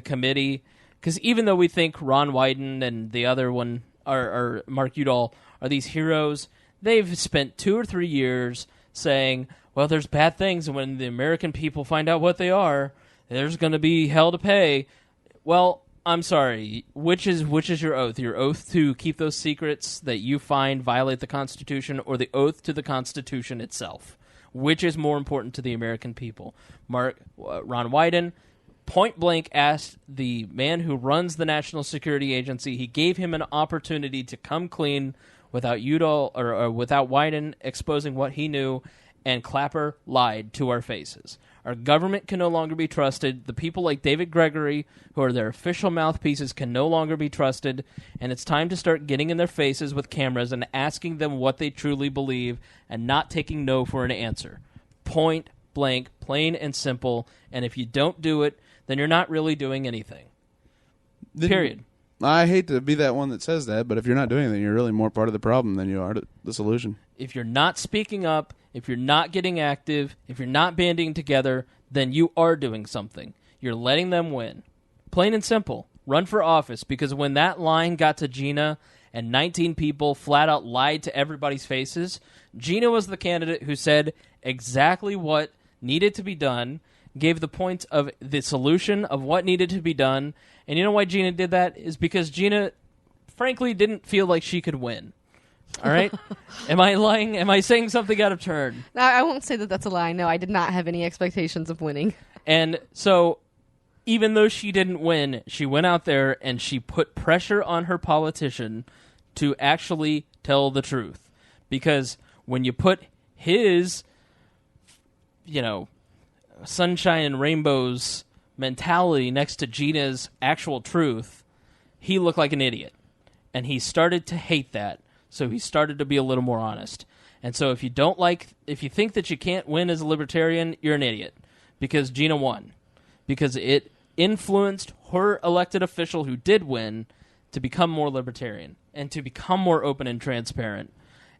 committee. Because even though we think Ron Wyden and the other one, or Mark Udall, are these heroes, they've spent 2 or 3 years saying, well, there's bad things, and when the American people find out what they are, there's going to be hell to pay. Well, I'm sorry. Which is your oath? Your oath to keep those secrets that you find violate the Constitution, or the oath to the Constitution itself? Which is more important to the American people? Ron Wyden point blank asked the man who runs the National Security Agency. He gave him an opportunity to come clean without Udall or without Wyden exposing what he knew, and Clapper lied to our faces. Our government can no longer be trusted. The people like David Gregory, who are their official mouthpieces, can no longer be trusted, and it's time to start getting in their faces with cameras and asking them what they truly believe and not taking no for an answer. Point blank, plain and simple, and if you don't do it, then you're not really doing anything. Period. I hate to be that one that says that, but if you're not doing anything, you're really more part of the problem than you are the solution. If you're not speaking up, if you're not getting active, if you're not banding together, then you are doing something. You're letting them win. Plain and simple. Run for office, because when that line got to Gena and 19 people flat out lied to everybody's faces, Gena was the candidate who said exactly what needed to be done, gave the points of the solution of what needed to be done. And you know why Gena did that? Is because Gena, frankly, didn't feel like she could win. All right? Am I lying? Am I saying something out of turn? No, I won't say that that's a lie. No, I did not have any expectations of winning. And so, even though she didn't win, she went out there and she put pressure on her politician to actually tell the truth. Because when you put his, sunshine and rainbows mentality next to Gena's actual truth, he looked like an idiot. And he started to hate that. So he started to be a little more honest. And so if you think that you can't win as a libertarian, you're an idiot. Because Gena won. Because it influenced her elected official who did win to become more libertarian and to become more open and transparent.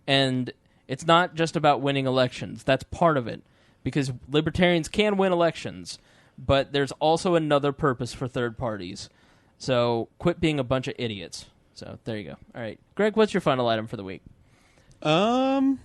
And it's not just about winning elections. That's part of it. Because libertarians can win elections, but there's also another purpose for third parties. So quit being a bunch of idiots. So there you go. All right, Greg, what's your final item for the week? One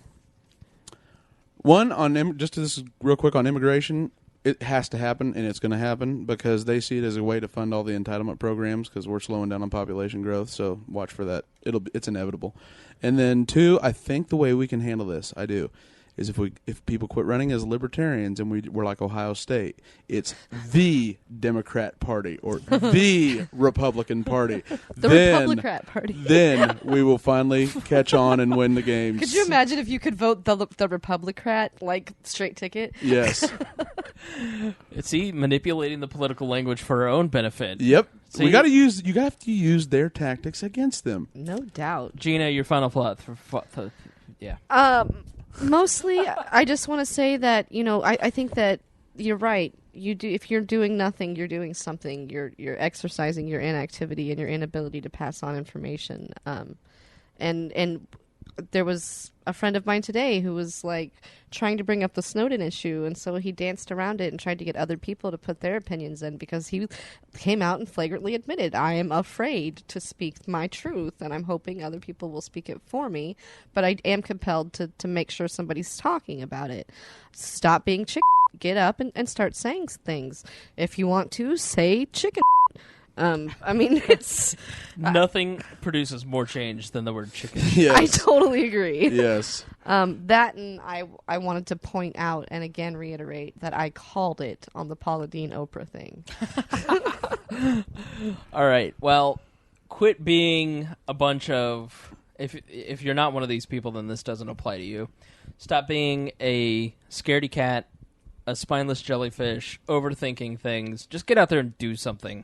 on just this real quick on immigration. It has to happen, and it's going to happen because they see it as a way to fund all the entitlement programs because we're slowing down on population growth. So watch for that. It's inevitable. And then 2, I think the way we can handle this, I do, is if people quit running as libertarians and we're like Ohio State, it's the Democrat Party or the Republican Party. The Republican Party. Then we will finally catch on and win the games. Could you imagine if you could vote the Republican, like straight ticket? Yes. See, manipulating the political language for our own benefit. Yep. See? You have to use their tactics against them. No doubt. Gena, your final thought. Yeah. Mostly, I just want to say that, I think that you're right. You do, if you're doing nothing, you're doing something. You're exercising your inactivity and your inability to pass on information. And there was a friend of mine today who was like trying to bring up the Snowden issue, and so he danced around it and tried to get other people to put their opinions in because he came out and flagrantly admitted, I am afraid to speak my truth, and I'm hoping other people will speak it for me, but I am compelled to make sure somebody's talking about it. Stop being chicken. Get up and start saying things. If you want to, say chicken. It's nothing produces more change than the word chicken. Yes. I totally agree. Yes. That, and I wanted to point out and again reiterate that I called it on the Paula Deen Oprah thing. All right. Well, quit being a bunch of. If you're not one of these people, then this doesn't apply to you. Stop being a scaredy cat, a spineless jellyfish, overthinking things. Just get out there and do something.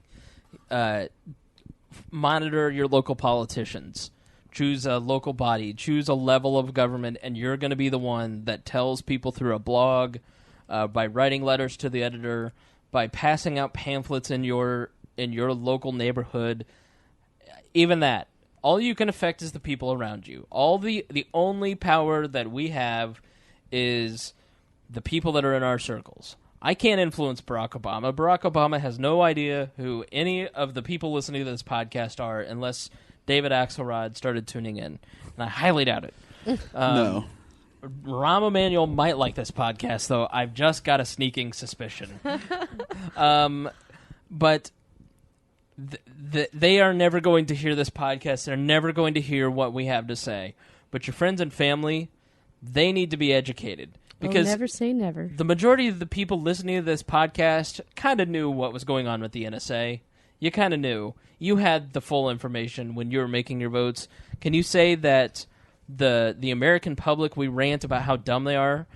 Monitor your local politicians. Choose a local body. Choose a level of government, and you're going to be the one that tells people through a blog, by writing letters to the editor, by passing out pamphlets in your local neighborhood. Even that, all you can affect is the people around you. The only power that we have is the people that are in our circles. I can't influence Barack Obama. Barack Obama has no idea who any of the people listening to this podcast are unless David Axelrod started tuning in. And I highly doubt it. No. Rahm Emanuel might like this podcast, though. I've just got a sneaking suspicion. But they are never going to hear this podcast. They're never going to hear what we have to say. But your friends and family, they need to be educated. Because never say never. The majority of the people listening to this podcast kind of knew what was going on with the NSA. You kind of knew. You had the full information when you were making your votes. Can you say that the American public, we rant about how dumb they are?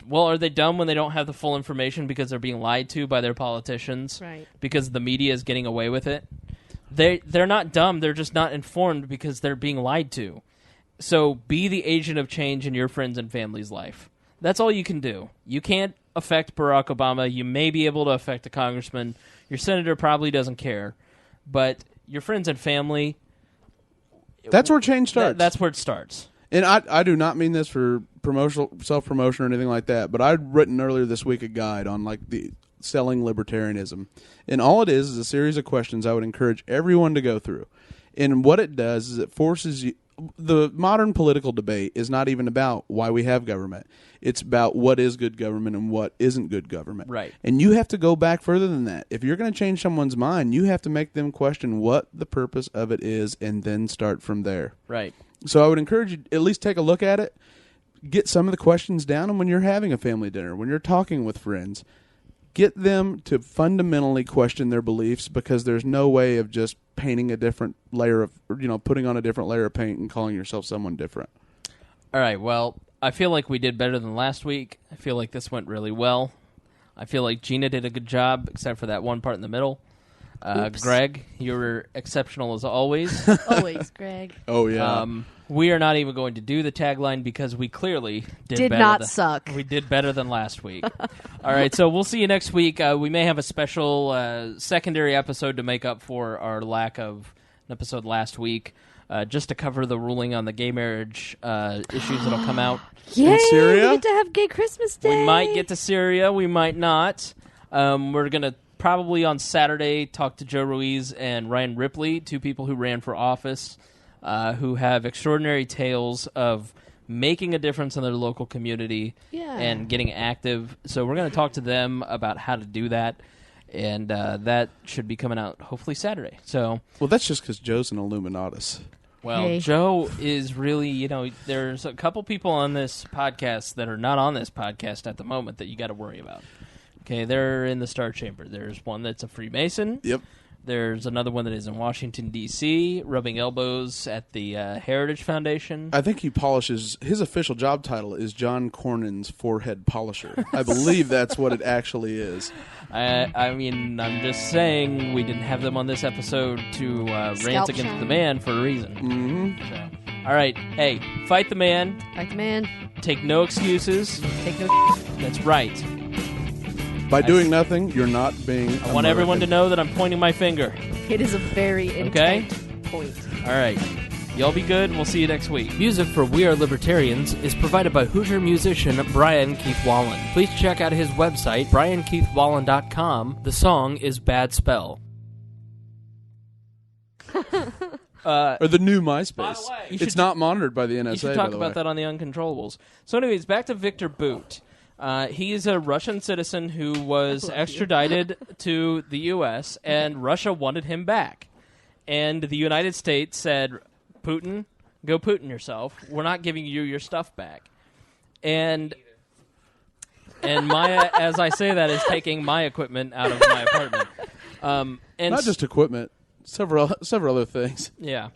Well, are they dumb when they don't have the full information because they're being lied to by their politicians? Right. Because the media is getting away with it? They're not dumb. They're just not informed because they're being lied to. So be the agent of change in your friends' and family's life. That's all you can do. You can't affect Barack Obama. You may be able to affect a congressman. Your senator probably doesn't care. But your friends and family... That's where change starts. That's where it starts. And I do not mean this for self-promotion or anything like that, but I'd written earlier this week a guide on like the selling libertarianism. And all it is a series of questions I would encourage everyone to go through. And what it does is it forces you... The modern political debate is not even about why we have government. It's about what is good government and what isn't good government. Right. And you have to go back further than that. If you're going to change someone's mind, you have to make them question what the purpose of it is and then start from there. Right. So I would encourage you to at least take a look at it, get some of the questions down, and when you're having a family dinner, when you're talking with friends, get them to fundamentally question their beliefs, because there's no way of just painting a different layer of, putting on a different layer of paint and calling yourself someone different. All right, well, I feel like we did better than last week. I feel like this went really well. I feel like Gena did a good job, except for that one part in the middle. Greg, you were exceptional as always. Always, Greg. Oh, yeah. We are not even going to do the tagline because we clearly did not suck. We did better than last week. All right, so we'll see you next week. We may have a special secondary episode to make up for our lack of an episode last week, just to cover the ruling on the gay marriage issues that'll come out. Yay, in Syria. We get to have gay Christmas Day. We might get to Syria. We might not. We're going to probably on Saturday talk to Joe Ruiz and Ryan Ripley, two people who ran for office, who have extraordinary tales of making a difference in their local community and getting active. So we're going to talk to them about how to do that, and that should be coming out hopefully Saturday. So, well, that's just because Joe's an Illuminatus. Well, Hey. Joe is really, there's a couple people on this podcast that are not on this podcast at the moment that you got to worry about. Okay, they're in the Star Chamber. There's one that's a Freemason. Yep. There's another one that is in Washington, D.C., rubbing elbows at the Heritage Foundation. I think he polishes... His official job title is John Cornyn's forehead polisher. I believe that's what it actually is. I mean, I'm just saying we didn't have them on this episode to rant against shine. the man for a reason. Mm-hmm. So, all right, hey, fight the man. Fight the man. Take no excuses. Take no. That's right. By doing nothing, you're not being... I want everyone to know that I'm pointing my finger. It is a very intent point. All right. Y'all be good, and we'll see you next week. Music for We Are Libertarians is provided by Hoosier musician Brian Keith Wallen. Please check out his website, briankeithwallen.com. The song is Bad Spell. Or the new MySpace. By the way, It's not monitored by the NSA, You should talk by the about way. that on the Uncontrollables. So anyways, back to Victor Boot. He's a Russian citizen who was extradited to the U.S., and Russia wanted him back. And the United States said, Putin, go Putin yourself. We're not giving you your stuff back. And Maya, as I say that, is taking my equipment out of my apartment. And Not just equipment, several other things. Yeah.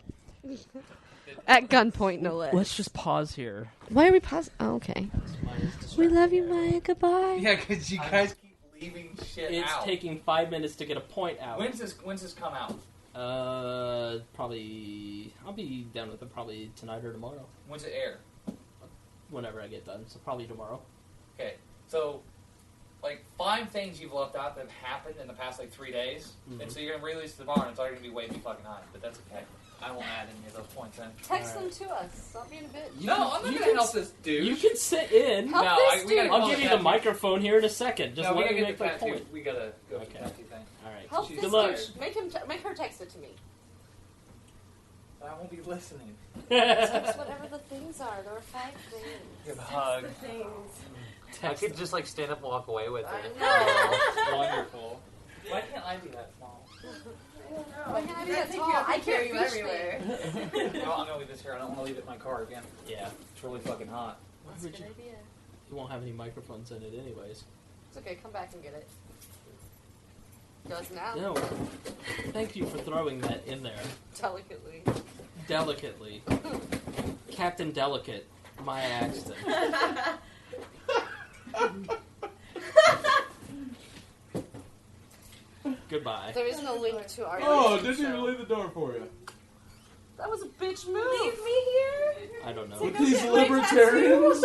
At gunpoint, no less. Let's just pause here. Why are we pausing? Oh, okay. We love you, Maya. Goodbye. Yeah, because you guys keep leaving shit It's out. taking 5 minutes to get a point out. When's this come out? Probably I'll be done with it probably tonight or tomorrow. When's it air? Whenever I get done, so probably tomorrow. Okay, so like 5 things you've left out that have happened in the past like 3 days, and so you're gonna release the bar, and it's already gonna be way too fucking high. But that's okay. I won't add any of those points in. Text them to us. Stop being a bitch. No, I'm not gonna help this dude. You can sit in. Help this dude. I'll give you the microphone here in a second. Just let me make the point. We gotta go for the tattoo thing. All right. Help Good this luck. dude. Make her text it to me. I won't be listening. Text whatever the things are. There are 5 things. Give a hug. I could just like stand up and walk away with it. I know. Wonderful. Why can't I be that small? Why can't I be that tall? I can't you reach everywhere. No, I'm gonna leave this here. I don't want to leave it in my car again. Yeah. It's really fucking hot. That's a good idea. You won't have any microphones in it anyways. It's okay. Come back and get it. Does now. No. Thank you for throwing that in there. Delicately. Delicately. Captain Delicate. Maya Axton. Goodbye. There is no link to our. Oh, didn't even leave the door for you. That was a bitch move. Leave me here? I don't know. With these libertarians?